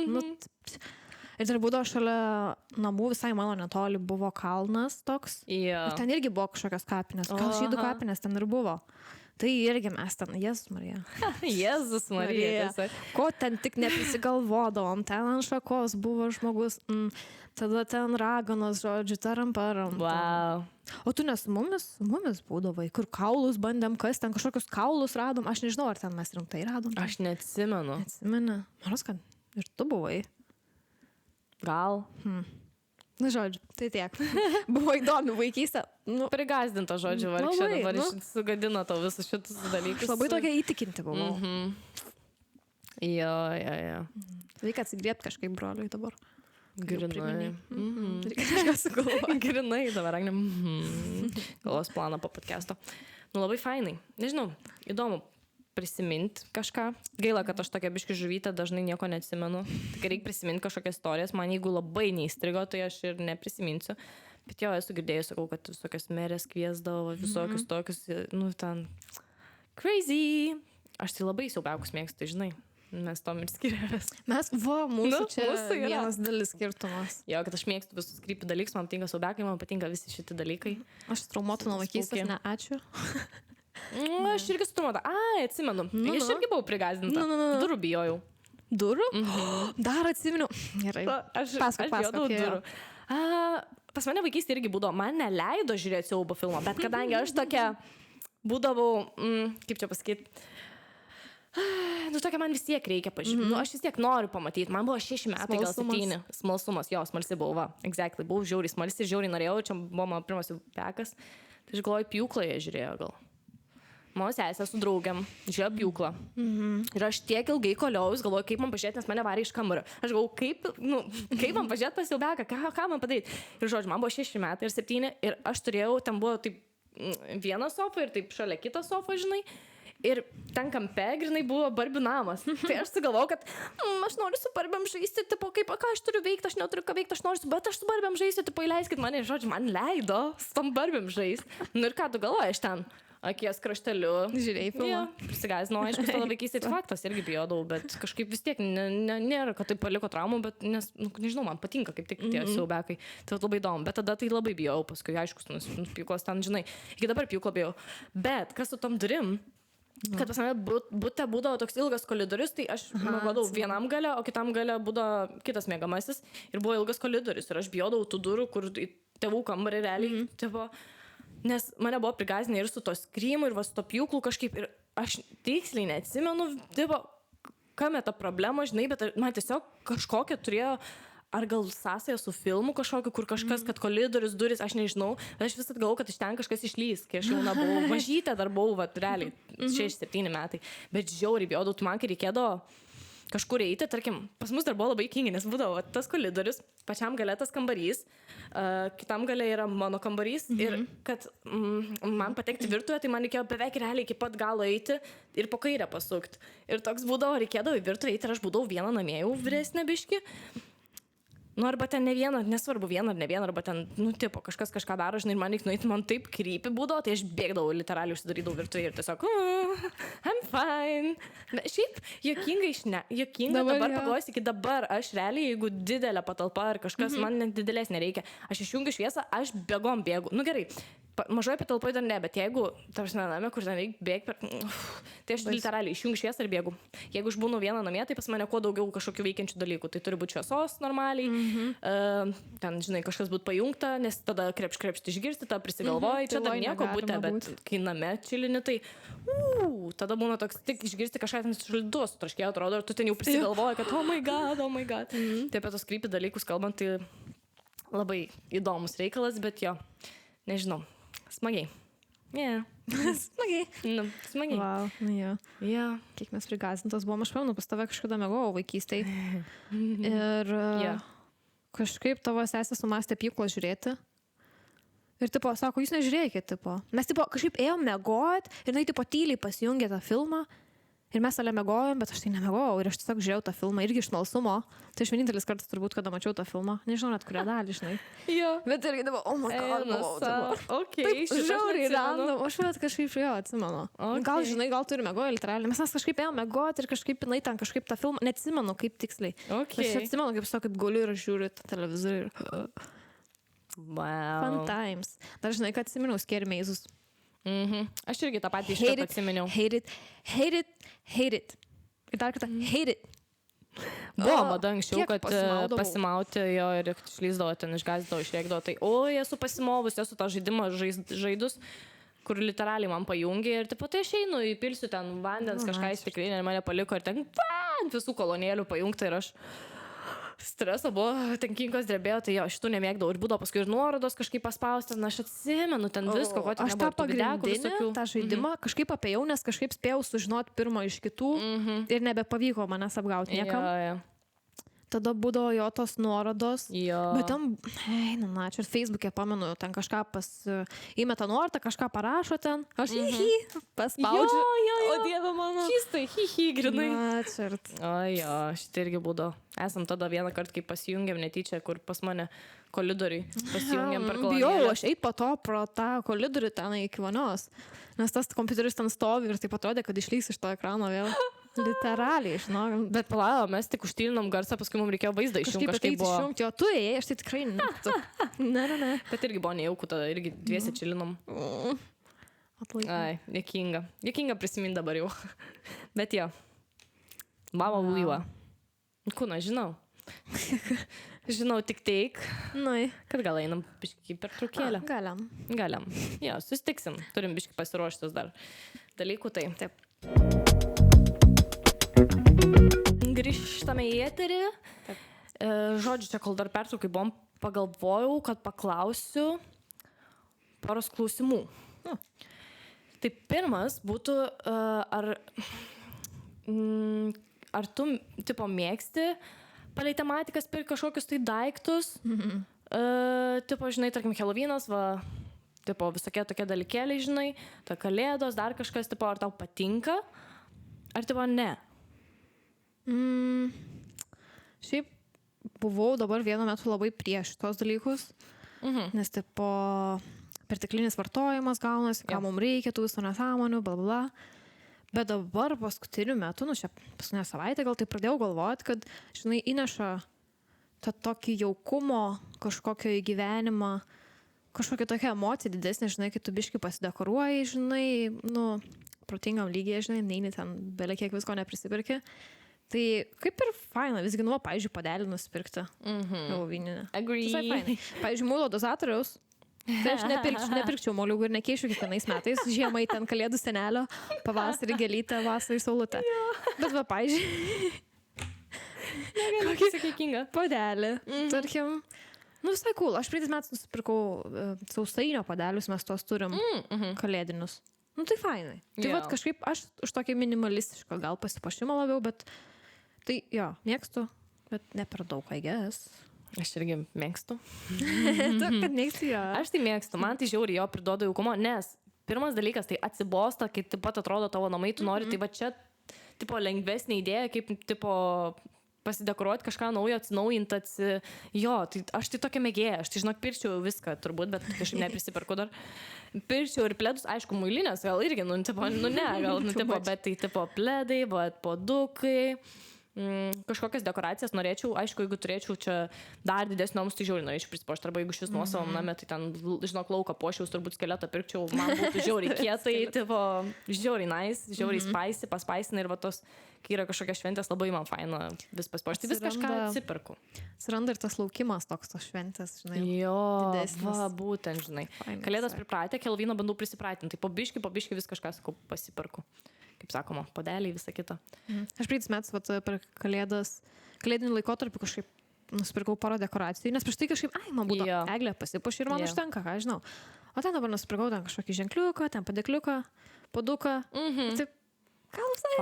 Ir dar būdavo šalia namų, visai mano netoli buvo kalnas toks. Ir ten irgi buvo kažkokios kapinės. Gal žydų kapinės ten ir buvo. Tai irgi mes ten, Jėzus Marija. Jėzus Marija. Ko ten tik neprisigalvodavom, ten ant šakos buvo žmogus. Tada ten raganos, žodžiu, taram-param. Wow. O tu nes mumis būdavai, kur kaulus bandėm, kas ten kažkokius kaulus radom. Aš nežinau, ar ten mes rimtai radom. Aš neatsimenu. Neatsimenu. Maros, kad ir tu buvai. Gal. Na, žodžiu, tai tiek. Buvo įdomi vaikystė. Nu, prigazdinta, žodžiu, vargšė dabar sugadino tau visus šitus dalykus. Aš labai tokia įtikinti buvau. Jo. Reikia atsigriebti kažkaip broliui dabar. Grinai. Reikia kažką sugalvoti. Grinai, dabar ragnėm. Galvos planą po podcast'o. Nu, labai fainai. Nežinau, įdomu prisiminti kažką. Gaila, kad aš tokia biški žuvytė, dažnai nieko neatsimenu. Tik reikia prisiminti kažkokias istorijas. Man jeigu labai neįstrigo, tai aš ir neprisiminsiu. Bet jo, esu girdėjus, sakau, kad visokios merės kviesdavo, visokius tokius, nu, ten crazy. Aš tai labai siaubiaukus mėgstu, žinai. Mes tom ir skiriamės. Mūsų čia vienas dalis skirtumas. Jo, kad aš mėgstu visus creepy dalykus, man patinka siaubiakai, man patinka visi šitie dalykai. Aš traumuota nuo vaikystės, ne, ačiū. Aš irgi sutraumuota. Atsimenu. Aš irgi buvau prigazdinta. Durų bijojau. Durų? Dar atsimenu. Gerai. Aš bijodavau durų. Pas mane vaikystė irgi būdavo. Man neleido žiūrėti siaubo filmo, bet kadangi aš tokia būdavau, kaip čia pasakyti, nu nu tokia man vis tiek reikia pažiūrėti, nu aš vis tiek noriu pamatyti, man buvo 6 metai, gal 7, smalsumas, jo, smalsi buvo, va, exactly, buvau žiauriai smalsi, žiauriai norėjau, čia buvo mano pirmas pekas, tai aš galvoju, Pjūkloje žiūrėjau gal. Mano sesė su draugiam, žiūrėjo Pjūklą. Ir aš tiek ilgai koliaus, galvoju, kaip man pažiūrėti, nes mane varė iš kambario. Aš galvoju, kaip man pažiūrėti pas Siaubeką, ką man padaryti. Ir žodžiu, man buvo 6 metai ir 7 ir aš turėjau, ten buvo taip vieną sofą ir taip šalia kitą sofą, žinai. Ir ten kampe, grinai, buvo Barbių namas. Tai aš sugalvojau, kad aš noriu su Barbiam žaisti, tipo, ką aš turiu veikti, aš neturiu ką veikti, bet aš su Barbiam žaisti, tipo, įleiskit mane, žodžiu, man leido su tom Barbiam žaisti. Nu ir ką tu galvoji, aš ten akies krašteliu. Žiūrėjai filmą. Ja, prisigazinau, aišku, tada vaikystėj faktas irgi bijodavau, bet kažkaip vis tiek nėra, kad tai paliko traumų, bet nes, nežinau, man patinka kaip tik tie Siaubekai. Tai labai įdomu, bet tada tai labai bijau, paskui aišku, Pjūklos ten, žinai, iki dabar Pjūklo bijau. Bet kas su tom durim, kad pas mane bute būdavo toks ilgas koridorius, tai aš miegodavau vienam gale, o kitam gale būdavo kitas miegamasis ir buvo ilgas koridorius ir aš bijodavau tų durų, kur tėvų kambarį realiai, tipo, nes mane buvo prigazinę ir su to skrymu, ir va su to Pjūklu kažkaip, ir aš tiksliai neatsimenu, tipo, kame ta problema, žinai, bet man tiesiog kažkokia turėjo, ar gal sąsaja su filmu kažkokiu, kur kažkas, kad koridorius, duris, aš nežinau, bet aš visat galvoju, kad iš ten kažkas išlys, kai aš jauna buvau, mažytė dar buvau, va, realiai, 6-7 metai, bet žiauriai bijodavau, tu man kai reikėdavo kažkur eiti, tarkim, pas mus dar buvo labai kingi, nes būdavo tas koridorius, pačiam gale tas kambarys, kitam gale yra mano kambarys ir kad man patekti virtuvę, tai man reikėjo beveik realiai iki pat galo eiti ir po kairę pasukti. Ir toks būdavo, reikėdavo į virtuvę eiti ir aš būdavau viena namie jau vyresnė biški. Nu, arba ten ne viena, nesvarbu viena ar ne viena, arba ten, nu, tipo, kažkas kažką daro, žinai, ir man reikia nueiti, man taip krypi būdavo, tai aš bėgdavau, literaliai užsidarydavau virtuvėje ir tiesiog, I'm fine. Na, šiaip, juokinga dabar pagalvosiu, iki dabar aš realiai, jeigu didelė patalpa ar kažkas, man net didelės nereikia, aš išjungiu šviesą, aš bėgom bėgu. Nu, gerai. Mažoje patalpoje dar ne, bet jeigu, tarsi name, kur ten reikia bėgti, tai aš literaliai išjungiu šviesą ir bėgu. Jeigu aš būnu viena namie, tai pas mane kuo daugiau kažkokių veikiančių dalykų. Tai turi būti šviesos normaliai, ten, žinai, kažkas būtų pajungta, nes tada krepšti išgirsti, tada prisigalvoji, čia dar nieko būti, bet kai name čilini, tai tada būna toks, tik išgirsti kažką ten šaldytuvas sutraškėjo, atrodo, ir tu ten jau prisigalvoji, kad oh my god. Tai apie tos creepy dalykus kalbant, tai labai įdomus reikalas, bet jo, nežinau. Smagiai. Yeah. Smagiai. Nu, smagiai. Wow, nu jo. Yeah. Kiek mes prigazintos buvom, aš pamenu, pas tave kažkada miegojau vaikystėj. Ir kažkaip tavo sesė sumastė Pjūklą žiūrėti. Ir tipo, sako, jūs nežiūrėkit, tipo. Mes tipo kažkaip ėjom miegoti ir jinai tipo tyliai pasijungė tą filmą. Ir mes ale miegojom, bet aš tai nemegojau ir aš tiesiog žiūrėjau tą filmą irgi iš smalsumo. Tai aš vienintelis kartas turbūt, kada mačiau tą filmą. Nežinau net kurią dalį, žinai. Jo. Bet irgi dabar, oh my god, okay, žiauriai random. Aš bet kažkaip jo atsimenu. Okay. Gal, žinai, gal turi miegoję literaliai. Mes kažkaip ėjom miegoti ir kažkaip jinai ten kažkaip tą filmą, neatsimenu kaip tiksliai. Okay. Aš atsimenu, kaip guliu ir žiūriu tą televizorių. Wow. Fun times. Dar žinai, kad atsimenu Scary Mazes. Aš irgi tą patį iš atsiminiau. Hate it. Ir dar kartą, hate it. Buvo mada anksčiau, kad pasimauti jo ir išlyzdavo ten, išgazdavo, išrėkdavo. Tai, esu pasimovus, esu tą žaidimą žaidus, kur literaliai man pajungė ir tipo, tai aš einu, įpilsiu ten vandens, kažką į stiklinę ir mane paliko ir ten visų kolonėlių pajungta ir aš streso buvo, ten kinkos drebėjo, tai jo, šitų nemėgdavau ir būdavo paskui ir nuorodos kažkaip paspausti, aš atsimenu ten visko, ko ten nebuvo. Aš tą pagrindinį, tą žaidimą kažkaip apėjau, nes kažkaip spėjau sužinoti pirmo iš kitų ir nebepavyko manęs apgauti niekam. Tada būdavo jo tos nuorodos, bet ten, čia ir Facebook'e pamenu, ten kažką įmeta nuorodą, kažką parašo ten, aš paspaudžiu, o dieve mano. Čistai, grinai. Jo, šitą irgi būdavo. Esam tada vieną kartą, kai pasijungėm netyčia, kur pas mane koridoriui pasijungėm per kolonėlę. Bijau, aš eit po to pro tą koridorių ten iki vonios, nes tas kompiuteris ten stovi ir taip atrodė, kad išlys iš to ekrano vėl. Literaliai, žinau. Bet palauk, mes tik užtylinom garsą, paskui mums reikėjo vaizdą išjungti. Kažkaip išjungti, jo, tu ėjai, aš tai tikrai ne. Bet irgi buvo nejaukų, tada irgi dviese čilinom. Ai, dėkinga prisiminti dabar jau. Bet jo, mama vyva. Kūna, žinau. Žinau tik teik, kad gal einam biškį per trukėlę. Galiam. Jo, susitiksim. Turim biškį pasiruoštis dar dalykų, tai. Taip. Grįžtame į eterį. Žodžiu, čia kol dar pertraukai buvom, pagalvojau, kad paklausiu poros klausimų. Tai pirmas būtų, ar tu, tipo, mėgsti palei tematikas pirkti kažkokius tai daiktus? Tipo, žinai, tarkim, Helovynas, va, tipo, visokie tokie dalykėliai, žinai, ta kalėdos, dar kažkas, tipo, ar tau patinka, ar, tipo, ne? Šiaip buvau dabar vienu metu labai prieš tos dalykus, nes, tipo, perteklinis vartojimas gaunasi, ką mums reikia, tų visų nesąmonių, bla, bla. Bet dabar paskutiniu metu, šią paskutinę savaitę gal tai pradėjau galvoti, kad, žinai, įneša tą tokį jaukumo kažkokio į gyvenimą, kažkokia tokia emocija didesnė, žinai, kai tu biškai pasidekoruoji, žinai, protingam lygiai, žinai, neini ten belia kiek visko neprisipirki. Tai kaip ir faina, visgi pavyzdžiui, padelį nusipirkti. Helovyninę. Agree. Visai fainai. Pavyzdžiui, mulo dozatoriaus. Tai aš nepirkčiau moliūgų ir nekeičiu kiekvienais metais. Žiemai ten kalėdų senelio, pavasarį gėlytę, vasarį saulutę. Bet va, pavyzdžiui. Kokį sakykinga. Padelį. Tarkim, visai cool. Aš praeitais metais nusipirkau sausainio padelius, mes tos turim kalėdinius. Tai fainai. Tai vat kažkaip aš už tokį minimalistišką gal pasipuošimą labiau, bet tai jo, mėgstu, bet ne per daug, I guess. Aš irgi mėgstu. Tu, kad mėgsti jo. Aš tai mėgstu, man tai žiauriai jo priduoda jaukumo, nes pirmas dalykas, tai atsibosta, kai taip pat atrodo tavo namai, tu nori, tai va čia tipo lengvesnė idėja, kaip tipo pasidekoruoti kažką naujo, atsinaujinti, jo, tai aš tai tokia mėgėja, aš tai žinok, pirčiau viską turbūt, bet kažkaip neprisiperku dar. Pirčiau ir pledus, aišku, muilinės, gal irgi, bet tai tipo pledai, podukai, kažkokias dekoracijas norėčiau, aišku, jeigu turėčiau čia dar didesnį namus, tai žiauriai norėčiau prisipuošti, arba jeigu šis nuosavam name, tai ten, žinok, lauką puošiaus, turbūt skeletą pirkčiau, man būtų žiauriai kietai, tipo, žiauriai nice, žiauriai spicy, paspaisina ir va tos, kai yra kažkokia šventės, labai man faina vis pasipuošti, vis kažką atsiperku. Atsiranda ir tas laukimas toks tos šventės, žinai. Jo, didesnis. va, būtent, žinai. Kalėdas pripratę, Helovyną bandau prisipratinti, tai po biški vis kažką, sakau, pasiperku. Kaip sakoma, podeliai, visą kitą. Aš praeitais metais per kalėdinį laikotarpį kažkaip nusipirkau porą dekoracijų, nes prieš tai kažkaip, man būtų eglė pasipuoši ir man užtenka, ką žinau. O ten dabar nusipirkau ten kažkokį ženkliuką, ten padėkliuką, poduką. Taip, gal visai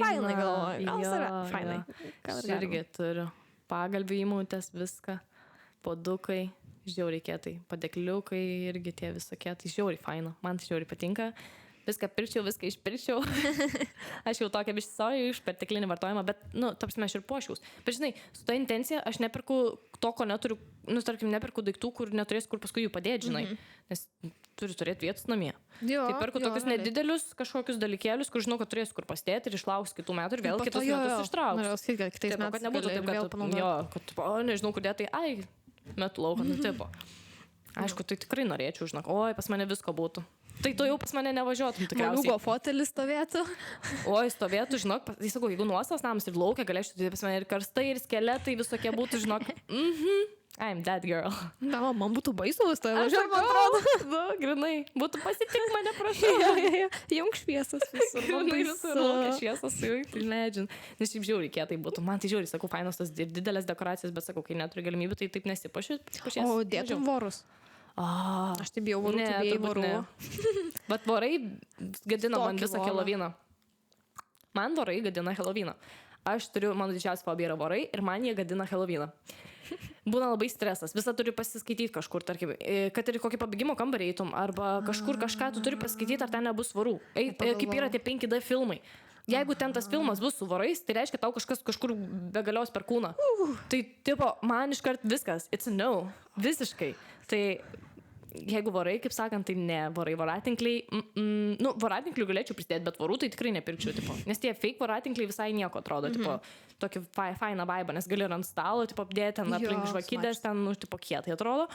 fainai galvoju, gal visai fainai. Aš irgi turiu pagalbių įmautės, viską, podukai, žiauriai kietai, padėkliukai irgi tie visokie, tai žiauriai faina, man tai žiauriai patinka. Viską pirčiau, viską išpirčiau. Aš jau tokia bišsauju iš perteklinį vartojimą, bet, tapsime, aš ir puošiaus. Bet, žinai, su ta intencija aš neperku to, ko neturiu, tarkim, neperku daiktų, kur neturės kur paskui jų padėti, žinai. Nes turi turėti vietos namie. Tai perku tokius nedidelius kažkokius dalykėlius, kur žinau, kad turės kur pasidėti ir išlauks kitų metų ir vėl kitus metus ištrauks. Kad nebūtų taip, kad, nežinau, kur dėtai, metu lauką, tipo. Aišku, tai tikrai norėčiau, žinok, pas mane visko būtų. Tai tu jau pas mane nevažiuotum tikriausiai. Moliūgo fotelis stovėtų. Stovėtų, žinok, tai sakau, jeigu nuosavas namas ir laukia, galėčiau, tai pas mane ir karstai, ir skeletai visokie būtų, žinok. I'm that girl. Man būtų baisus, tai važiuoju, man atrodo. Grinai, būtų pasitik mane, prašau. Jung šviesas visur. Grinai visur laukia šviesas, imagine. Nes šiaip žiauriai kietai būtų. Man tai žiauriai, sakau, fainos tas ir didelės dekoracijas, bet sakau, kai neturiu galimybių, tai taip nesipašiu. O dėtum vorus. Aš taip bijau vorų, tu bijai vorų. Bet vorai gadina man visą Helovyną. Man vorai gadina Helovyną. Aš turiu, mano didžiausia fobija yra vorai ir man jie gadina Helovyną. Būna labai stresas, visą turi pasiskaityti kažkur, tarkim, kad ir kokį pabėgimo kambarį eitum, arba kažkur kažką tu turi pasiskaityti, ar ten nebus vorų. Kaip yra tie 5D filmai. Jeigu ten tas filmas bus su vorais, tai reiškia tau kažkas kažkur begalios per kūną. Tai, tipo, man iškart viskas, it's a no, visiškai. Tai jeigu vorai, kaip sakant, tai ne vorai, voratinkliai, voratinklių galėčiau prisidėti, bet vorų tai tikrai nepirkčiau, tipo. Nes tie fake voratinkliai visai nieko atrodo, tipo, tokį fainą vaibą, nes gali ir ant stalo, tipo, apdėti ten aplink žvakidės, ten, tipo, kietai atrodo.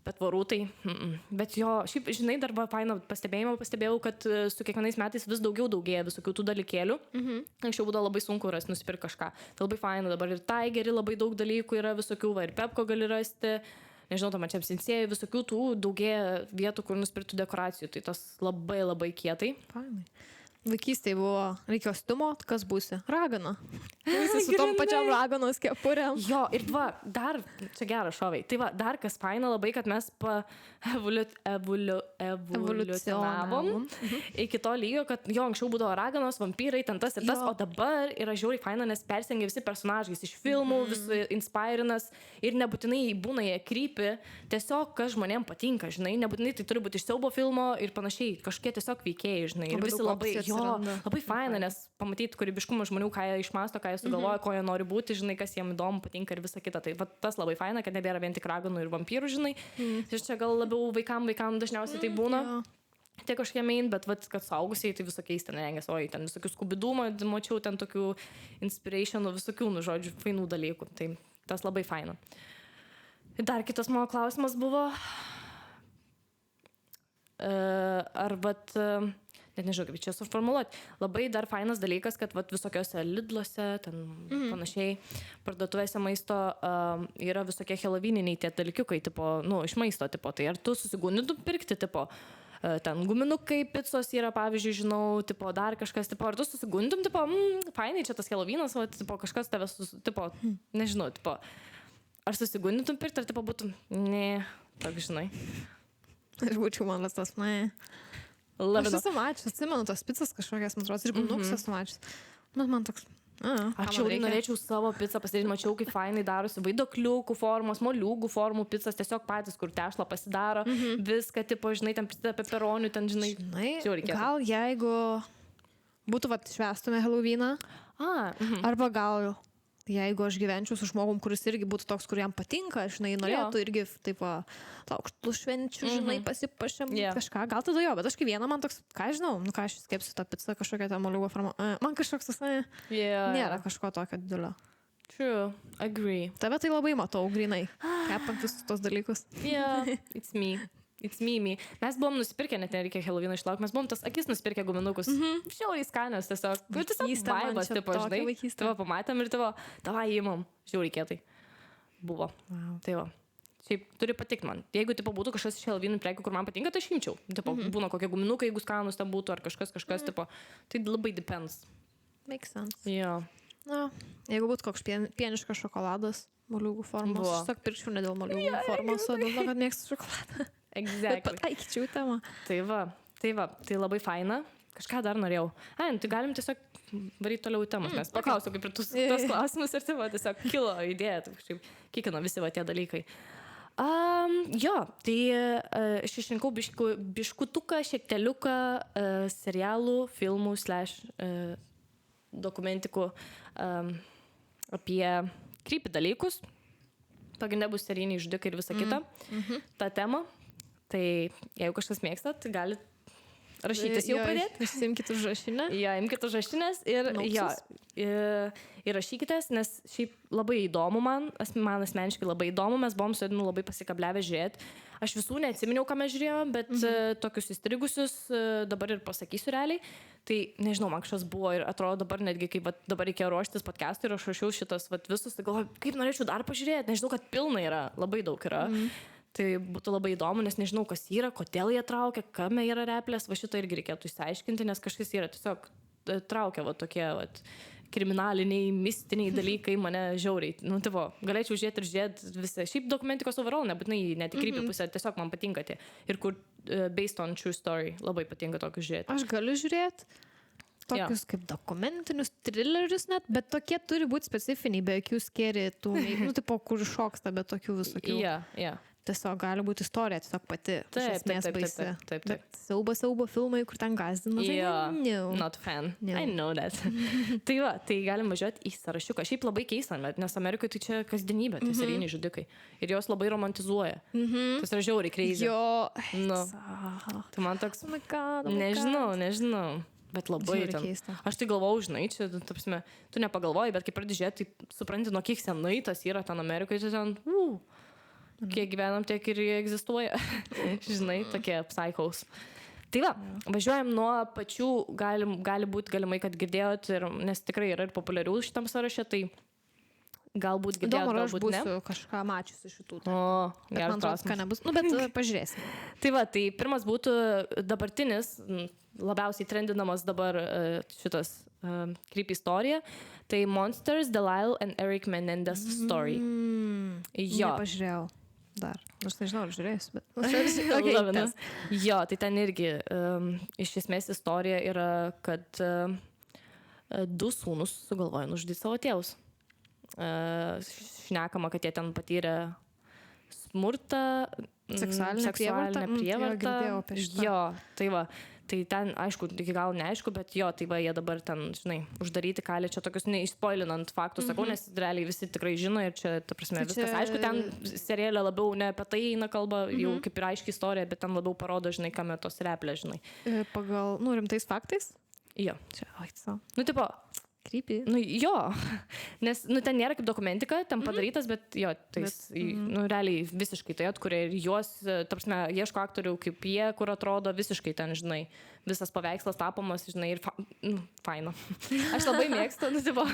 Bet vorų tai, bet jo, šiaip, žinai, dar fainą pastebėjau, kad su kiekvienais metais vis daugėja visokių tų dalykėlių. Anksčiau būdavo labai sunku rasti, nusipirkti kažką. Tai labai faina, dabar ir Tigerį labai daug dalykų yra visokių, ir Pepko gali rasti. Nežinau, tam pačiam Sinsėjui, visokių tų daugėja vietų, kur nusipirktų dekoracijų. Tai tas labai labai kietai. Fainai. Vaikystėje buvo, reikėjo kostiumo, kas būsi? Ragana. Būsi su tom pačiam raganos kepurėm. Jo, ir dar, čia geras šovai, tai dar kas faina labai, kad mes evoliucionavom iki to lygio, kad jo, anksčiau būdavo raganos, vampyrai, ten tas ir tas, o dabar yra žiauriai faina, nes persidengia visi personažais iš filmų, visi inspirinas ir nebūtinai būna jie krypi, tiesiog kas žmonėm patinka, žinai, nebūtinai tai turi būti iš siaubo filmo ir panašiai, kažkokie tiesiog veikėjai, žinai, ir visi labai faina, nes pamatyti kūrybiškumą žmonių, ką jie išmasto, ką jie sugalvoja, ko jie nori būti, žinai, kas jiems įdomu, patinka ir visa kita. Tai tas labai faina, kad nebėra vien tik raganų ir vampyrų, žinai. Ir čia gal labiau vaikam dažniausiai tai būna. Tie kažkokie main, bet kad suaugusiai tai visokiais ten rengės, ten visokių skubidumų, mačiau ten tokių inspirationų, visokių, žodžių, fainų dalykų. Tai tas labai faina. Ir dar kitas mano klausimas buvo, net nežinau, kaip čia suformuluoti. Labai dar fainas dalykas, kad visokiose Lidluose, ten panašiai, parduotuvėse maisto yra visokie helovyniniai tie dalykiukai, tipo, iš maisto, tipo, tai ar tu susigundytum pirkti, tipo, ten guminukai, picos yra, pavyzdžiui, žinau, tipo, dar kažkas, tipo, ar tu susigundytum, tipo, fainai, čia tas helovynas, tipo, kažkas tave, tipo, nežinau, tipo, ar susigundytum pirkti, ar, tipo, būtum, ne, toks, žinai. Aš būčiau man tas, ne. Aš esu mačius, atsimenu tos pizzas kažkokias, man atrodo, ir guminukus esu mačius. Man toks, aš jau norėčiau savo pizzą pasidaryti, mačiau, kaip fainai darosi vaidokliukų formos, moliūgų formų pizzas, tiesiog patys, kur tešlą pasidaro, viską, tipo, žinai, ten prisideda peperonių, ten, žinai, gal jeigu būtų, švęstume Halloweeną, arba gal jeigu aš gyvenčiau su žmogum, kuris irgi būtų toks, kur jam patinka, žinai, norėtų irgi taip aukštų švenčių, žinai, pasipašėm kažką, gal tada jo, bet aš kai vieną man toks, ką žinau, ką aš skepsiu tą pizzą, kažkokią tą moliūgo formą, man kažkoks tas, nėra kažko tokio didelio. True, agree. Tave tai labai matau, grinai, kepant visus tos dalykus. Yeah, it's me. It's me. Mes buvom nusipirkę, net nereikia Halloween'o išlaukti, mes buvom tas akis nusipirkę guminukus. Žiauriai skanios tiesiog. Tiesiog vaibas, tipo, žinai. Tavo pamatėm ir tavo, tavai įmam. Žiauriai kietai. Buvo. Wow. Tai va. Šiaip turi patikti man. Jeigu tipo, būtų kažkas iš Halloween'ų prekių, kur man patinka, tai aš imčiau. Tipo, būna kokie guminukai, jeigu skanus ten būtų, ar kažkas, tipo. Tai labai depends. Makes sense. Jo. Na, jeigu būtų koks pieniškas šokoladas, moliūgų formos, aš tiesiog pirkčiau ne dėl moliūgų formos, o dėl to, kad mėgstu šokoladą. Exactly. Pataikyčiau temą. Tai va, tai labai faina. Kažką dar norėjau. Tai galim tiesiog varyti toliau į temas, nes paklausiau kaip ir tos klausimus ir tai va, tiesiog kilo idėja, kiekvieno visi va tie dalykai. Jo, tai aš išrinkau biškutuką, šiek teliuką serialų, filmų / dokumentikų apie creepy dalykus. Pagrindė bus serijiniai žudikai ir visa kita. Ta tema. Tai jeigu kažkas mėgsta, tai gali rašytis jau pradėti. Imkite užrašinę. Jo, imkite užrašinės ir rašykitės, nes šiaip labai įdomu man asmeniškai labai įdomu, mes buvom su Edinu labai pasikabliavę žiūrėti. Aš visų neatsiminiau, ką mes žiūrėjom, bet tokius įstrigusius dabar ir pasakysiu realiai. Tai nežinau, man kažkas buvo ir atrodo dabar netgi, kaip dabar reikėjo ruoštis podcast'ui ir aš rašiau šitas visus, tai galvoju, kaip norėčiau dar pažiūrėti, nežinau, kad pilna yra, labai daug yra. Tai būtų labai įdomu, nes nežinau, kas yra, kodėl jie traukia, kame yra replės, va šito irgi reikėtų išsiaiškinti, nes kažkas yra tiesiog traukia va tokie va kriminaliniai, mistiniai dalykai mane žiauriai. Tipo, galėčiau žiūrėti visą. Šiaip dokumentikos overall, nebūtinai net į krypį pusę, tiesiog man patinka tie. Ir kur based on true story, labai patinka tokius žiūrėti. Aš galiu žiūrėti tokius kaip dokumentinius trilerius net, bet tokie turi būti specifiniai, be jokių skėrėtų, tipo, kur šoksta, bet tokių visokių. Tiesiog gali būti istorija, tiesiog pati esmės baisi. Taip. Siaubo filmai, kur ten gazdina. Not fan. No. I know that. Tai va, tai galim važiuoti į sąrašiuką. Šiaip labai keista, nes Amerikoje tai čia kasdienybė, tie serijiniai žudikai. Ir jos labai romantizuoja. Tas yra žiauriai crazy. Tai man toks, nežinau. Bet labai ten. Aš tai galvojau, žinai, čia, tu nepagalvoji, bet kai pradedi žiūrėti, tai supranti, nuo kiek senai tas yra ten Amerikoje, tai ten, kiek gyvenam, tiek ir jie egzistuoja. Žinai, tokie psychos. Tai va, važiuojam nuo pačių, gali būti galimai, kad girdėjot, nes tikrai yra ir populiarių šitam sąraše, tai Galbūt girdėjot, Įdomu, ar aš galbūt ne. būsiu kažką mačiusi šitų. O, Bet man atrodo, kad nebus. Nu, bet pažiūrėsim. Tai va, tai pirmas būtų dabartinis, labiausiai trendinamas dabar šitas creepy istorija. Tai Monsters, Delisle and Eric Menendez story. Jo. Nepažiūrėjau dar. Nors nežinau, ar žiūrėsiu, bet... Okay, jo, tai ten irgi iš esmės istorija yra, kad 2 sūnus sugalvojo nužudyti savo tėvus. Šnekama, kad jie ten patyrė smurtą, seksualinę prievartą. Jo, tai va. Tai ten, aišku, iki gal neaišku, bet jo, tai va, jie dabar ten, žinai, uždaryti kalė, čia tokius neišspoilinant faktų sakau, nes realiai visi tikrai žino ir čia, ta prasme, tai viskas. Aišku, ten serialė labiau ne apie tai eina kalba, jau kaip ir aiški istorija, bet ten labiau parodo, žinai, kame tos replės, žinai. Pagal, rimtais faktais? Jo. Čia, so. Tipo, creepy. Jo, nes, ten nėra kaip dokumentika, ten padarytas, bet jo, tai, realiai visiškai tai atkuria ir juos, ta prasme, ieško aktorių kaip jie, kur atrodo visiškai ten, žinai, visas paveikslas tapomas, žinai, ir faina. Aš labai mėgstu, tipo,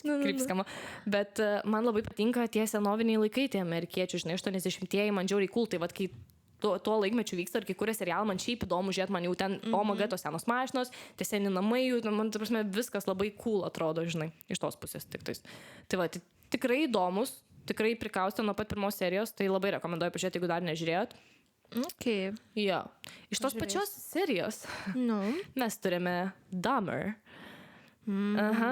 krypskama, bet man labai patinka tie senoviniai laikai, tie amerikiečių, žinai, 80-ieji, man žiauriai cool, tai vat, kai tuo laikmečiu vyksta ir kai kuria serialą, man šiaip įdomu žiūrėti, man jau ten OMG tos senos mašinos, tie seni namai, man, ta prasme, viskas labai cool atrodo, žinai, iš tos pusės tik tais. Tai va, tai tikrai įdomus, tikrai prikaustė nuo pat pirmos serijos, tai labai rekomenduoju pažiūrėti, jeigu dar nežiūrėjot. Okay. Jo. Iš tos pačios serijos mes turime Dahmer. Aha.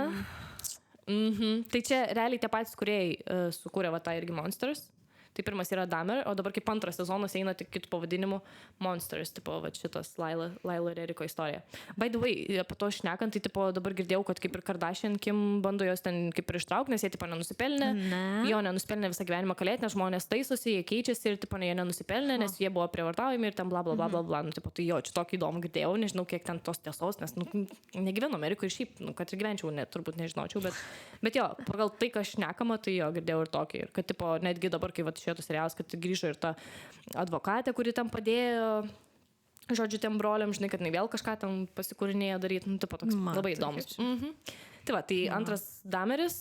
Tai čia realiai tie patys kūrėjai sukūrė va tą irgi Monsters. Tai pirmas yra Dahmer, o dabar kaip antras sezonas eina tik kitų pavadinimų Monsters, tipo, va, šitas Lyle ir Eriko istorija. By the way, apie to šnekant, tai tipo, dabar girdėjau, kad kaip ir Kardashian Kim bando jos ten kaip ir ištraukti, nes jie tipo nenusipelnė. Jo nenusipelnė visą gyvenimą kalėti, nes žmonės taisosi, jie keičiasi ir tipo, jie nenusipelnė, nes jie buvo prievartaujami ir ten bla bla bla bla bla. Nu, tipo, tai jo, čia tokį įdomų girdėjau, nežinau, kiek ten tos tiesos, nes negyvenu Amerikoje ir šiaip, kad ir gyvenčiau, turbūt nežinočiau, bet jo, pagal tai, kas šnekama, tai jo, girdėjau ir tokį. Ir kad tipo, netgi dabar, kai šitas serialas, kad grįžo ir ta advokatė, kuri tam padėjo, žodžiu, tiem broliam, žinai, kad jinai vėl kažką tam pasikūrinėja daryti, tipo toks labai įdomus. Tai va, tai antras Dahmeris,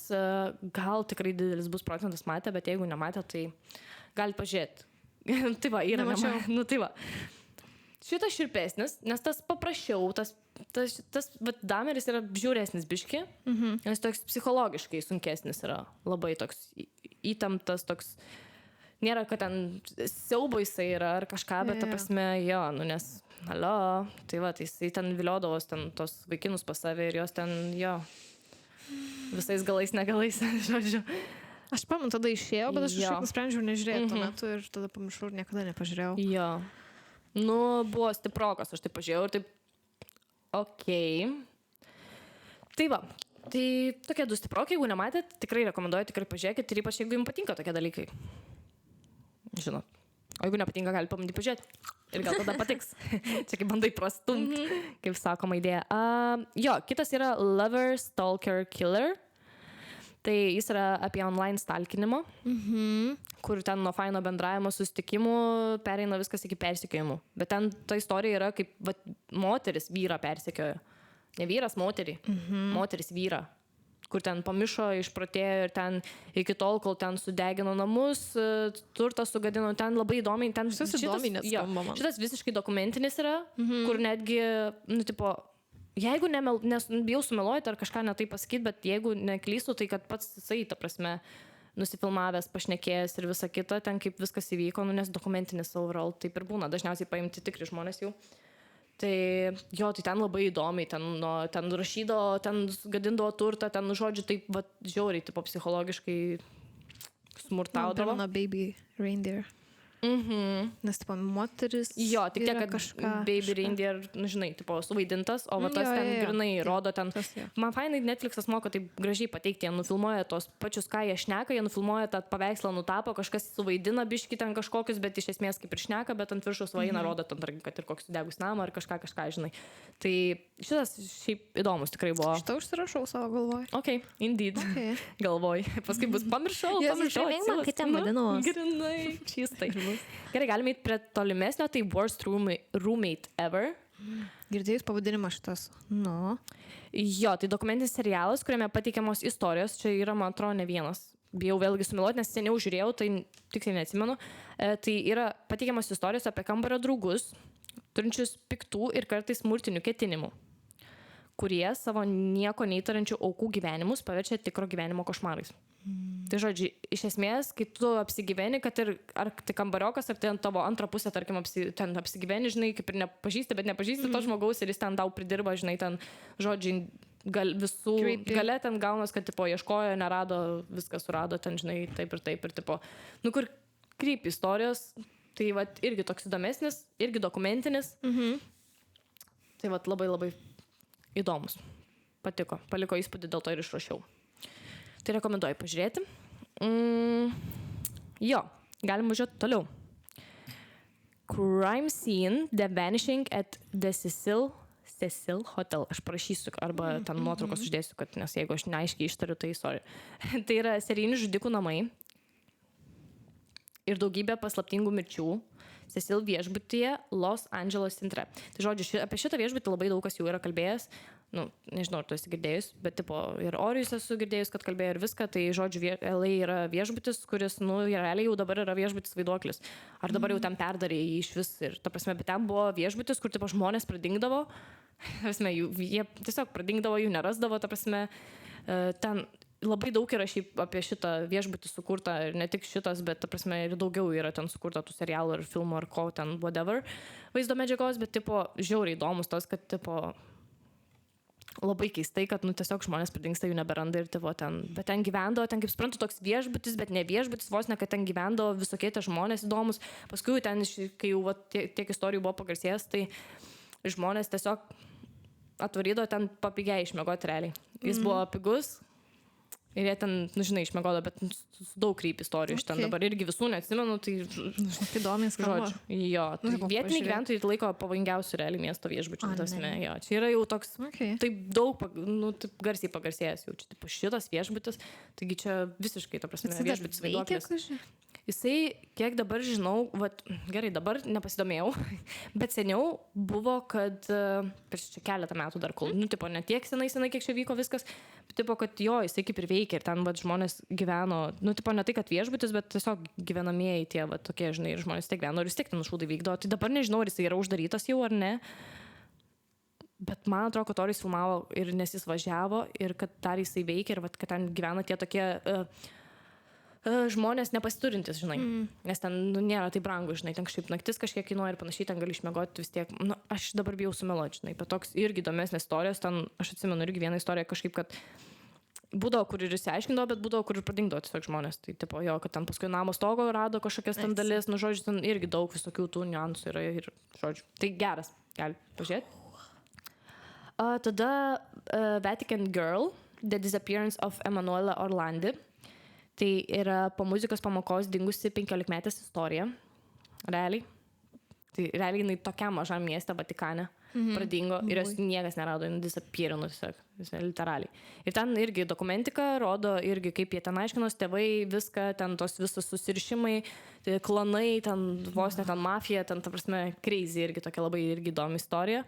gal tikrai didelis bus procentas matę, bet jeigu nematė, tai galit pažiūrėti. Tai va, yra nemačiau. Nu, tai va. Šitas širpesnis, nes tas paprasčiau, tas Dahmeris yra žiauresnis biški, nes toks psichologiškai sunkesnis yra, labai toks įtemptas, toks, nėra, kad ten siaubo jisai yra ar kažką, bet ta prasme, jo, nes, tai va, tai jisai ten viliodavos ten tos vaikinus pas save ir jos ten, jo, visais galais, negalais, žodžiu. Aš pamenu, tada išėjau, bet aš kažkaip nusprendžiau nežiūrėti tuo metu ir tada pamiršau ir niekada nepažiūrėjau. Jo. Nu, buvo stiprokas, aš tai pažiūrėjau ir taip, okei. Tai va, tai tokie 2 stiprokai, jeigu nematėt, tikrai rekomenduoju, tikrai pažiūrėkit ir ypač jeigu jums patinka tokie dalykai. Žinot. O jeigu nepatinka, gali pamandyti pažiūrėti ir gal tada patiks. Čia kaip bandai prastumti, kaip sakoma idėja. Jo, kitas yra Lover, Stalker, Killer. Tai jis yra apie online stalkinimo, kur ten nuo faino bendravimo, susitikimų pereina viskas iki persekiojimų. Bet ten ta istorija yra kaip moteris vyrą persekioja. Ne vyras moterį, moteris vyrą. Kur ten pamišo, išprotėjo ir ten iki tol, kol ten sudegino namus, turtą sugadino, ten labai įdomiai. Šitas visiškai dokumentinis yra, kur netgi, tipo, jeigu bijau sumeluoti ar kažką ne taip pasakyti, bet jeigu neklystu, tai kad pats jisai, ta prasme, nusifilmavęs, pašnekėjęs ir visa kita, ten kaip viskas įvyko, nes dokumentinis overall taip ir būna, dažniausiai paimti tikri žmonės jau. Tai jo, tai ten labai įdomiai, ten rašydavo, ten gadindavo turtą, ten, žodžiu, taip, va, žiauriai, tipo, psichologiškai smurtaudavo. Mano Baby Reindeer. Nes, tipo, moteris. Jo, tik tiek, kad kažką, Baby Reindeer, žinai, tipo, suvaidintas, o va tas ten grinai rodo ten. Man fainai Netflixas moka taip gražiai pateikti, jie nufilmuoja tos pačius, ką jie šneka, jie nufilmuoja tą paveikslą, nutapo, kažkas suvaidina biški ten kažkokius, bet iš esmės kaip ir šneka, bet ant viršaus vaina rodo ten, kad ir koks sudegus namą ar kažką, žinai. Tai šitas šiaip įdomus tikrai buvo. Šitą užsirašau savo galvoj. Ok, indeed. Galvoj. Paskui bus pamiršau. Grinai, čistai. Gerai, galime eiti prie tolimesnio, tai Worst Roommate Ever. Girdėjus pavadinimą šitas? Jo, tai dokumentinis serialas, kuriame pateikiamos istorijos, čia yra, man atrodo, ne vienas bijau vėlgi sumeluoti, nes seniau žiūrėjau, tai tiksliai neatsimenu. Tai yra pateikiamos istorijos apie kambario draugus, turinčius piktų ir kartais smurtinių ketinimų, kurie savo nieko neįtarančių aukų gyvenimus paverčia tikro gyvenimo košmarais. Tai žodžiu, iš esmės, kai tu apsigyveni, kad ir ar tai kambariokas, ar ten tavo antrą pusę, tarkim, ten apsigyveni, žinai, kaip ir nepažįsti, bet nepažįsti to žmogaus ir jis ten tau pridirba, žinai, ten žodžiai visų gale ten gaunas, kad tipo ieškojo, nerado, viską surado, ten, žinai, taip ir tipo, nu kur kryp istorijos, tai vat irgi toks įdomesnis, irgi dokumentinis. Tai vat labai įdomus. Patiko, paliko įspūdį, dėl to ir išrašiau. Tai rekomenduoju pažiūrėti. Jo, galim važiuoti toliau. Crime Scene, The Vanishing at the Cecil Hotel. Aš parašysiu, arba ten nuotraukos uždėsiu, kad, nes jeigu aš neaiškiai ištariu, tai sorry. Tai yra serijinių žudikų namai ir daugybė paslaptingų mirčių Cecil viešbutyje Los Angeles centre. Tai žodžiu, apie šitą viešbutį labai daug kas jau yra kalbėjęs. Nu, nežinau, ar tu esi girdėjus, bet tipo ir Orijus esu girdėjus, kad kalbėjo ir viską. Tai žodžiu, LA yra viešbutis, kuris, nu, realiai jau dabar yra viešbutis vaiduoklis. Ar dabar jau ten perdarė jį iš vis. Ir ta prasme, bet ten buvo viešbutis, kur tipo žmonės pradingdavo. Ta prasme, jie tiesiog pradingdavo, jų nerasdavo. Ta prasme, ten labai daug yra šiaip apie šitą viešbutį sukurta, ir ne tik šitas, bet ta prasme ir daugiau yra ten sukurta tų serialų ir filmų ar ko ten whatever vaizdo medžiagos, bet tipo žiauriai įdomus tas, kad tipo labai keistai, kad nu tiesiog žmonės pradingsta, jų neberanda ir tipo ten, bet ten gyvendavo, ten kaip suprantu toks viešbutis, bet ne viešbutis, vos ne, kad ten gyvendavo visokie tie žmonės įdomus, paskui ten, kai jau tiek istorijų buvo pagarsėjęs, tai žmonės tiesiog atvarydavo ten papigiai išmiegoti realiai. Jis buvo pigus. Ir jie ten, nu žinai, išmiegodo, bet daug kryp istorijų iš ten dabar irgi visų neatsimenu, tai įdomiai skamba. Jo, tai vietiniai gyventojai laiko pavojingiausių realiai miesto viešbučių. Jo, čia yra jau toks, taip daug, nu, taip garsiai pagarsėjęs jau, čia taip šitas viešbutis, taigi čia visiškai, ta prasme, viešbutis vaiduoklis. Jisai, kiek dabar žinau, vat, gerai, dabar nepasidomėjau, bet seniau buvo, kad prieš čia keletą metų dar kol, nu, tipo, ne tiek senai, kiek čia vyko viskas, bet tipo, kad jo, jisai kaip ir veikia ir ten, vat, žmonės gyveno, nu, tipo, ne tai, kad viešbutis, bet tiesiog gyvenamieji tie, vat, tokie, žinai, ir žmonės tiek gyveno ir vis tiek ten šūdai vykdo, tai dabar nežinau, ar jisai yra uždarytas jau ar ne, bet man atrodo, kad Orijus filmavo ir nes jis važiavo ir kad dar jisai veikia ir vat, kad ten gyvena tie tokie žmonės nepasiturintis, žinai, nes ten nu, nėra tai brangu, žinai, ten kažkaip naktis kažkiek kainuoja ir panašiai, ten gali išmiegoti vis tiek, nu, aš dabar bijau sumeluoti, žinai, bet toks irgi įdomesnės istorijos, ten aš atsimenu irgi vieną istoriją kažkaip, kad būdavo, kur ir išsiaiškindavo, bet būdavo, kur ir pradingdavo tiesiog žmonės, tai tipo jo, kad ten paskui namo stogo rado kažkokias ten dalis, nu, žodžiu, ten irgi daug visokių tų niuansų yra ir, žodžiu, tai geras, gali pažiūrėti. Tada Vatican Girl, The Disappearance of Emanuela Orlandi. Tai yra po muzikos pamokos dingusi 15-metės istorija. Realiai. Tai realiai jinai tokiam mažam mieste Vatikane pradingo ir jos niekas nerado, jinai disappearino tiesiog, literaliai. Ir ten irgi dokumentika rodo irgi, kaip jie ten aiškinos, tėvai, viską, ten tos visos susirišimai, tai klanai, ten vos ne ten mafija, ten ta prasme crazy irgi tokia labai irgi įdomi istorija.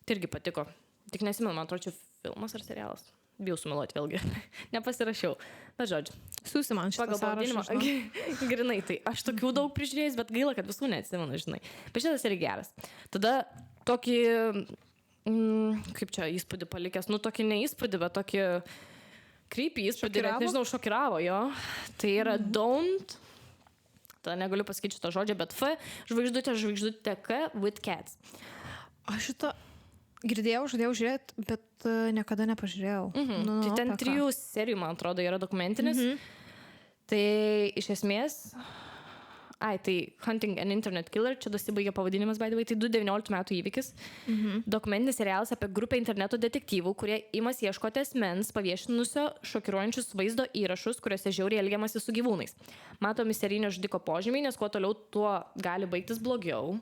Tai irgi patiko. Tik nesimenu, man atrodo, čia filmas ar serialas. Bijau sumeluoti vėlgi. Nepasirašiau. Bet žodžiu. Siūsi man šitą sąrašą. Grinai, tai aš tokių daug prižiūrėjus, bet gaila, kad visų neatsimenu, žinai. Bet šitas irgi geras. Tada tokį, kaip čia įspūdį palikęs, nu tokį neįspūdį, bet tokį creepy įspūdį, nežinau, šokiravo jo. Tai yra Don't, tada negaliu pasakyti šito žodžio, bet F, žvaigždutė K with cats. Aš šitą girdėjau, žadėjau žiūrėti, bet niekada nepažiūrėjau. Nu, tai ten 3 serijų, man atrodo, yra dokumentinis. Tai iš esmės, tai Hunting an Internet Killer, čia dasibaigė pavadinimas, by the way, tai 2019 metų įvykis. Dokumentinis serialas apie grupę interneto detektyvų, kurie imasi ieškoti asmens paviešinusio šokiruojančius vaizdo įrašus, kuriuose žiauriai elgiamasi su gyvūnais. Matomi serijinio žudiko požymiai, nes kuo toliau, tuo gali baigtis blogiau.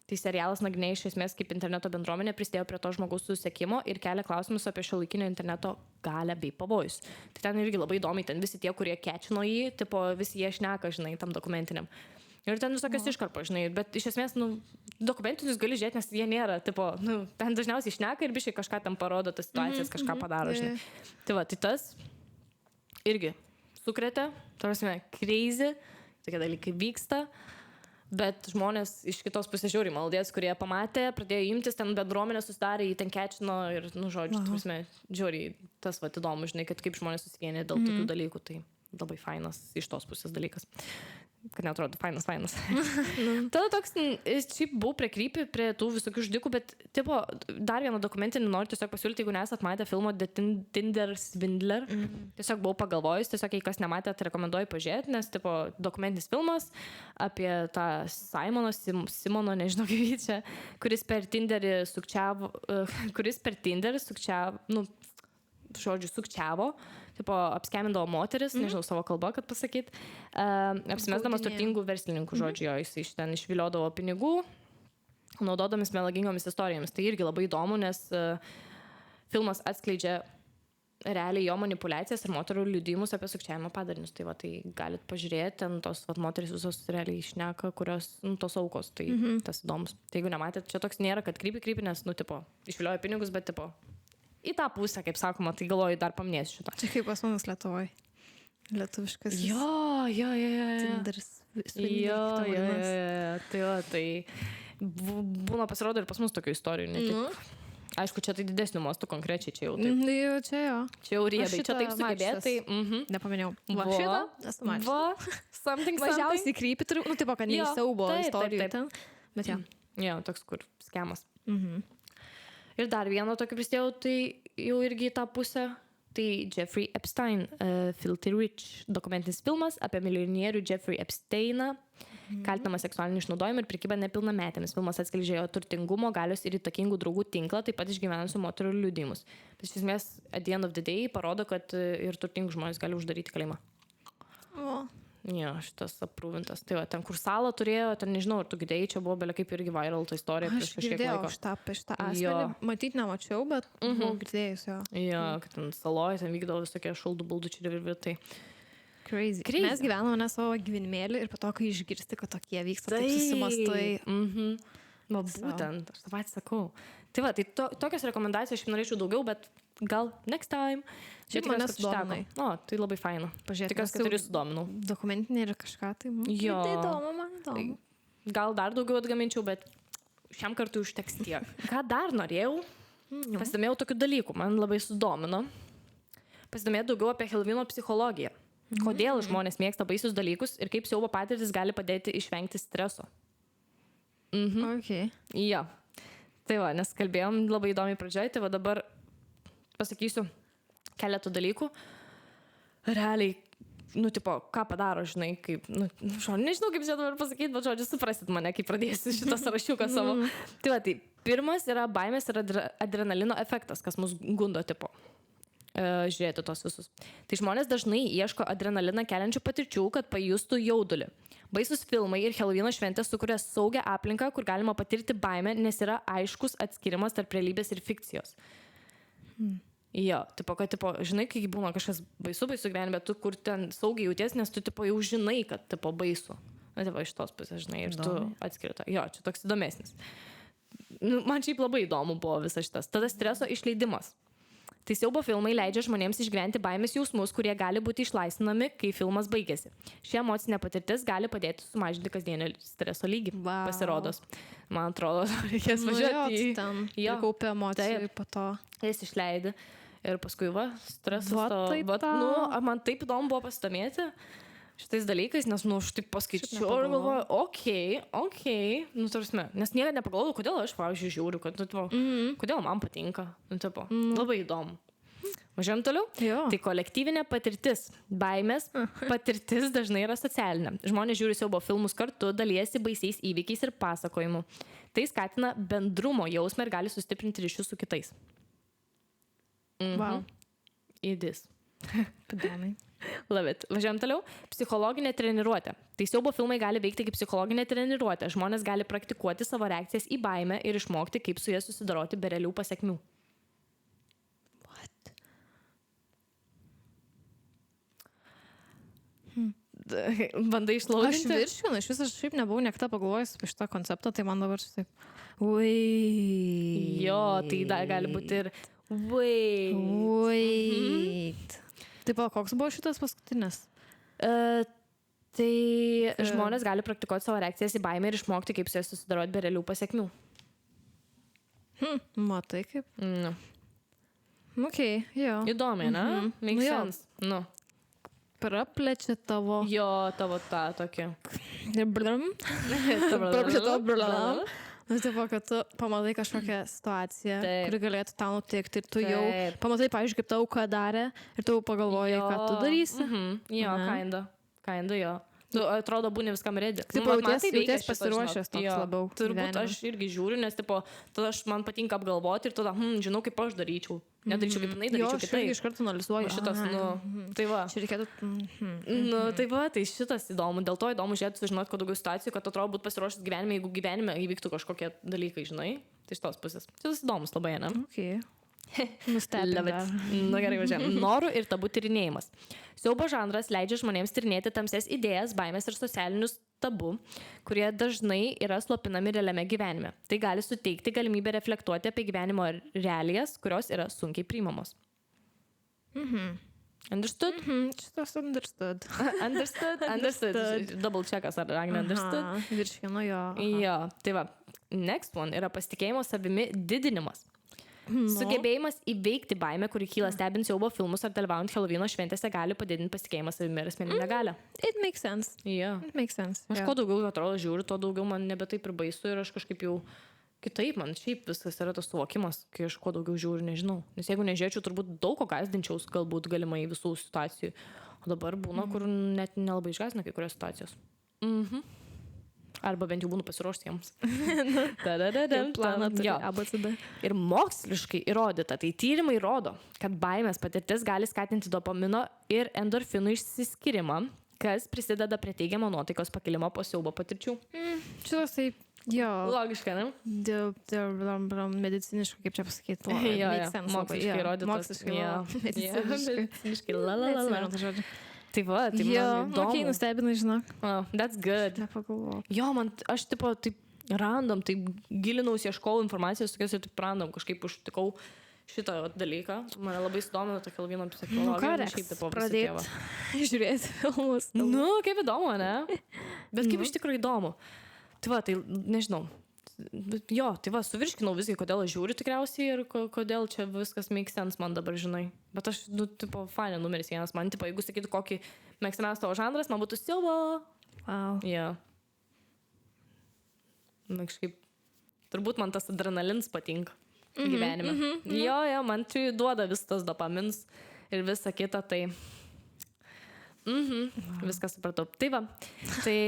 Tai serialas nagrinėja iš esmės, kaip interneto bendruomenė prisidėjo prie to žmogaus susiekimo ir kelia klausimus apie šiuolaikinio interneto galią bei pavojus. Tai ten irgi labai įdomiai, ten visi tie, kurie kečino jį, tipo, visi jie šneka, žinai, tam dokumentiniam. Ir ten visokios iškarpos, žinai, bet iš esmės, nu, dokumentinius gali žiūrėti, nes jie nėra, tipo, nu, ten dažniausiai šneka ir biškai kažką tam parodo, tas situacijas kažką padaro, žinai. Tai va, tai tas irgi sukrėtė, tarsi crazy, tokie dalykai vyksta. Bet žmonės iš kitos pusės žiūri maldės, kurie pamatė, pradėjo imtis, ten bendruomenė susidarė, jį ten kečino ir, žodžiu, žiūri, tas įdomu, žinai, kad kaip žmonės susivienė dėl tokių dalykų, tai labai fainas iš tos pusės dalykas. Kad neatrodo fainas. Tada toks, šiaip buvau prie tų visokių žudikų, bet, tipo, dar vieną dokumentinį noriu tiesiog pasiūlyti, jeigu nesat matę filmo The Tinder Swindler. Tiesiog buvau pagalvojus, tiesiog, jei kas nematė, tai rekomenduoju pažiūrėti, nes, tipo, dokumentinis filmas apie tą Simono, nežinau kaip jį čia, kuris per Tinderį sukčiavo, sukčiavo, tipo, apskemindavo moteris, nežinau savo kalbą, kad pasakyt, apsimesdamas turtingų verslininkų, žodžiu, jis iš ten išviliodavo pinigų, naudodamis melagingomis istorijomis. Tai irgi labai įdomu, nes filmas atskleidžia realiai jo manipulacijas ir moterų liudijimus apie sukčiavimo padarinius. Tai va, tai galit pažiūrėti, ten tos moteris visos realiai šneka, kurios, tos aukos, tai tas įdomus. Tai jeigu nematėt, čia toks nėra, kad krypi, nes, tipo, išvilioja pinigus, bet, tipo, į tą pusę, kaip sakoma, tai galvoju, dar paminėsiu šitą. Čia kaip pas mumis Lietuvoje. Lietuviškas. Jo. Tinderis. Jo. Tai būna pasirodo ir pas mus tokių istorijų, ne tik. Aišku, čia tai didesnių mastų konkrečiai, čia jau taip. Čia jo. Čia jau riebiai, čia taip sugebėtai. Nepaminėjau. Va, šitą esu mačiusi. Something. Mažiausiai krypi, tipo, kad neįsiaubo istorijų ten. Bet jo. Jo, toks kur skemas. Ir dar vieną tokį prisidėjau, tai jau irgi į tą pusę, tai Jeffrey Epstein, Filthy Rich, dokumentinis filmas apie milijonierių Jeffrey Epsteiną, kaltinamą seksualinį išnaudojimą ir prekybą nepilnametėmis. Filmas atskleidžia jo turtingumo, galios ir įtakingų draugų tinklą, taip pat išgyvenusių moterų liudijimus. Bet iš esmės, at the end of the day, parodo, kad ir turtingų žmonės gali uždaryti kalėjimą. Jo, šitas aprūvintas. Tai va, ten kur salą turėjo, ten nežinau, ar tu girdėjai, čia buvo belia kaip irgi viral ta istorija prieš kažkiek laiko. Aš girdėjau šitą asmenį, matyt nemačiau, bet buvau girdėjus jo. Jo, kad ten saloje, ten vykdavo visokie šaldų baldučiai ir tai. Crazy. Mes gyvename ne savo gyvenimėlį ir po to, kai išgirsti, kad tokie vyksta, taip susimastai. Būtent, aš tą patį sakau. Tai va, tai tokios rekomendacijos aš norėčiau daugiau, bet gal next time. Šiaip mane sudominai. Tai labai faina. Pažiūrėti, tikiuosi, kad ir sudominau. Dokumentinė ir kažką, tai jo. Tai įdomu, man įdomu. Gal dar daugiau atgaminčiau, bet šiam kartui užteks tiek. Ką dar norėjau? Pasidomėjau tokių dalykų, man labai sudomino. Pasidomėjau daugiau apie Helovino psichologiją. Kodėl žmonės mėgsta baisius dalykus ir kaip siaubo patirtis gali padėti išvengti streso. Jo. Tai va, nes kalbėjom labai įdomiai pradžioj, tai va dabar pasakysiu keletą dalykų. Realiai, tipo, ką padaro, žinai, kaip, nežinau, kaip čia dabar pasakyti, bet žodžiu, suprasit mane, kai pradėsiu šitą sąrašiuką savo. Tai va, tai pirmas yra baimės ir adrenalino efektas, kas mus gundo, tipo, žiūrėti tos visus. Tai žmonės dažnai ieško adrenaliną keliančių patirčių, kad pajustų jaudulį. Baisus filmai ir Helovino šventės sukuria saugią aplinką, kur galima patirti baimę, nes yra aiškus atskirimas tarp realybės ir fikcijos. Jo, tipo, kad, tipo, žinai, kai būna kažkas baisu gyvenime, bet tu kur ten saugiai jauties, nes tu, tipo, jau žinai, kad, tipo, baisu. Na, tipo, iš tos pusės, žinai, ir tu atskiri tą. Jo, čia toks įdomesnis. Man šiaip labai įdomu buvo visas šitas. Tada streso išleidimas. Tai siaubo filmai leidžia žmonėms išgyventi baimės jausmus, kurie gali būti išlaisvinami, kai filmas baigėsi. Ši emocinė patirtis gali padėti sumažinti kasdienio streso lygį. Pasirodos. Man atrodo, reikės važiuoti į ten. Jo, kaupia emocijų po to. Jis išleidė. Ir paskui, stresas man taip įdomu buvo pasidomėti šitais dalykais, nes, aš taip paskaičiau ir galvoju, okei, tarsi, nes niekada nepagalvojau, kodėl aš, pavyzdžiui, žiūriu, kad, kodėl man patinka, labai įdomu. Važiuojam toliau? Jo. Tai kolektyvinė patirtis. Baimės patirtis dažnai yra socialinė. Žmonės žiūri siaubo filmus kartu, dalijasi baisiais įvykiais ir pasakojimu. Tai skatina bendrumo jausmą ir gali sustiprinti ryšius su kitais. Wow. It is. Įdomiai. Love it. Važiuojam toliau. Psichologinė treniruotė. Tai siaubo filmai gali veikti kaip psichologinė treniruotė. Žmonės gali praktikuoti savo reakcijas į baimę ir išmokti, kaip su jie susidoroti be realių pasekmių. What? Bandai išlaužinti? Aš virškinu, aš šiaip nebuvau niekada pagalvojus apie šitą konceptą, tai man dabar taip. Jo, tai dar gali būti ir Wait. Taip, koks buvo šitas paskutinis? Tai žmonės gali praktikuoti savo reakcijas į baimę ir išmokti, kaip su jais susidoroti be realių pasiekmių. Matai kaip? Nu. Okay, jo. Įdomiai, ne? Makes sense. Nu. Praplečia tavo... Jo, tavo tą tokį. Praplečia tavo blam. Nu, tipo, kad tu pamatai kažkokią situaciją, kuri galėtų tau nutikti ir tu jau pamatai, pavyzdžiui, kaip tau ką darė ir tu pagalvoji, ką tu darysi. Jo, kinda, jo. Tu, atrodo, būni viskam ready. Taip, jauties pasiruošęs toks labiau. Turbūt aš irgi žiūriu, nes, tipo, tada man patinka apgalvoti ir tada, žinau, kaip aš daryčiau. Nedaryčiau, kaip jinai daryčiau kitaip. Jo, aš iš karto analizuoju. Šitas, tai va. Čia reikėtų... Tai va, tai šitas įdomu. Dėl to įdomu žiūrėti, sužinoti, kuo daugiau situacijų, kad atrodo būt pasiruošęs gyvenime, jeigu gyvenime įvyktų kažkokie dalykai, žinai. Tai šitos pusės. Šitas įdomus labai, ne? Okay. Nustebinti. Na gerai, važiuojam. Norų ir tabų tyrinėjimas. Siaubo žanras leidžia žmonėms tyrinėti tamsias idėjas, baimės ir socialinius tabų, kurie dažnai yra slopinami realiame gyvenime. Tai gali suteikti galimybę reflektuoti apie gyvenimo realijas, kurios yra sunkiai priimamos. Understood? Šitas understood. Understood. Double checkas, ar Agne understood? Virškino jo. Jo, tai va. Next one yra pasitikėjimo savimi didinimas. Sugebėjimas įveikti baimę, kuri kyla stebint siaubo filmus ar dalyvaujant Helovino šventėse, gali padidinti pasitikėjimą savimi ir asmeninę galią. It makes sense. Yeah. It makes sense. Aš kuo daugiau atrodo žiūriu, tuo daugiau man nebe taip ir baisu ir aš kažkaip jau kitaip, man šiaip viskas yra tas suvokimas, kai aš kuo daugiau žiūriu, nežinau. Nes jeigu nežiūrėčiau, turbūt daug ko gąsdinčiaus, galbūt galimai visų situacijų. O dabar būna, kur net nelabai išgąsdina kai kurios situacijos. Arba bent jau būnu pasiruošti jiems. Planą turi ABCD. Ir moksliškai įrodyta, tai tyrimai rodo, kad baimės patirtis gali skatinti dopamino ir endorfinų išsiskyrimą, kas prisideda prie teigiamo nuotaikos pakilimo po siaubo patirčių. Šitas taip, jo. Logiška, ne? Mediciniškai, kaip čia pasakyti. Jo, moksliškai įrodytas. Mediciniškai. Tai va, tai man įdomu. Okay, nustebinai, žinok. Oh, that's good. Jo, man, aš tipo, taip random, taip gilinausi, ieškau informacijos, tokios ir taip random, kažkaip užtikau šitą dalyką. Mane labai sudomino tokia Helovino psichologija. Pradėti žiūrėti filmus. Nu, kaip įdomu, ne? Bet kaip iš tikrųjų įdomu. Tai va, tai nežinau. Jo, tai va, suvirškinau viskai, kodėl aš žiūriu tikriausiai ir kodėl čia viskas makes sense man dabar, žinai. Bet aš, tipo, fainė numeris 1. Man, tipo, jeigu sakytų, kokį mėgstamiausias tavo žanras, man būtų siaubo. Wow. Jo. Na, kažkaip, turbūt man tas adrenalins patinka gyvenime. Jo, man čia duoda vis tas dopamins ir visa kita, tai... Viskas supratau. Tai va, tai...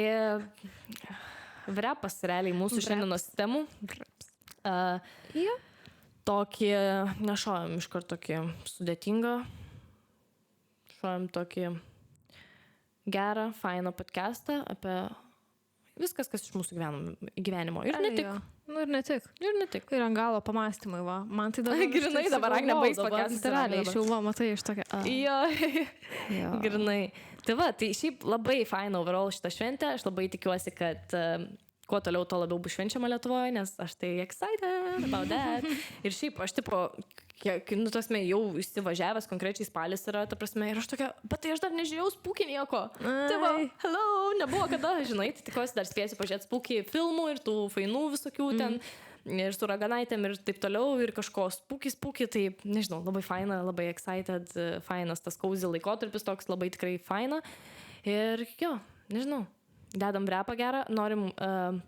Vrepas realiai mūsų šiandienos temų. Tokį, nešojam iškart tokį sudėtingą, šojam tokį gerą, fainą podcastą apie viskas, kas iš mūsų gyvenimo. Ir ne tik. Nu ir ne tik. Ir ant galo pamąstymai, va. Man tai dabar... Grinai dabar Agne baigs podcastą. Literaliai, iš jau va, matai iš tokia... Jo. Grinai. Tai va, tai šiaip labai faina overall šitą šventę. Aš labai tikiuosi, kad kuo toliau, to labiau bus švenčiama Lietuvoje, nes aš tai excited about that. Ir šiaip aš tipo, nu tasme, jau įsivažiavęs konkrečiai spalis yra, ta prasme, ir aš tokia, bet tai aš dar nežiūrėjau Spooky nieko. Tai va, hello, nebuvo kada, žinai, tai tikiuosi dar spėsiu pažiūrėti Spooky filmų ir tų fainų visokių ten. Ir su raganaitėm ir taip toliau, ir kažko spūki, tai nežinau, labai faina, labai excited, fainas tas cozy laikotarpis, toks labai tikrai faina. Ir jo, nežinau, dedam repą gerą, norim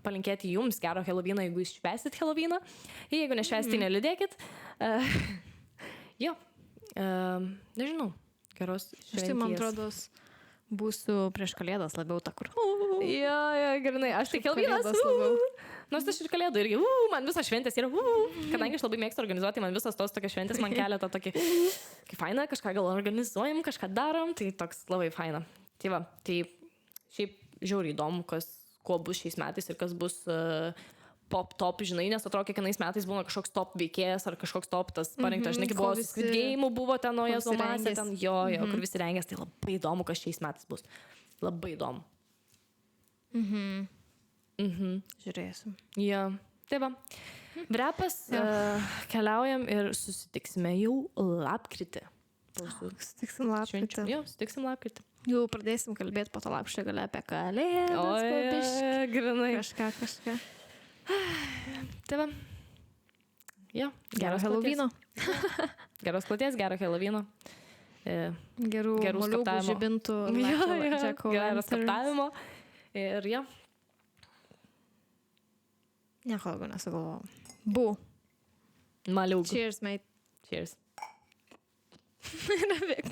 palinkėti jums gero Helovyno, jeigu jūs švęsit Helovyną, jeigu nešvęsit, tai neliūdėkit. Jo, nežinau, geros šventies. Štai man atrodo, būsiu prieš Kalėdas labiau ta, kur. Jo, grinai, aš tai Helovynas. Nors aš ir Kalėdų irgi, man visas šventės yra, kadangi aš labai mėgstu organizuoti, man visas tos tokios šventės man kelia tą tokį, kaip faina, kažką gal organizuojam, kažką darom, tai toks labai faina. Tai va, tai šiaip žiauriai įdomu, kuo bus šiais metais ir kas bus top, žinai, nes atrodo, kiekvienais metais būna kažkoks top veikėjas ar kažkoks top tas parinktas, žinai, kaip buvo Squid buvo ten nauja zomasė, ten jo, kur visi rengės, tai labai įdomu, kas šiais metais bus. Labai įdomu. Žiūrėsim. Jo, tai va. Vrepas, keliaujam ir susitiksime jau lapkritį. Sutiksim lapkritį. Jo, sutiksim lapkritį. Jau pradėsim kalbėti po to lapkričio gale apie kalėdas. Oi, grinai. Kažką. Tai va. Jo, Gero Helovyno. Geros kloties, gero Helovyno. Gerų moliūgų, skaptavimo. žibintų. Gero skaptavimo. Ir jo. Nieko daugiau nesugalvojau. Bu. Maliūgų. Cheers, mate. Cheers. Ir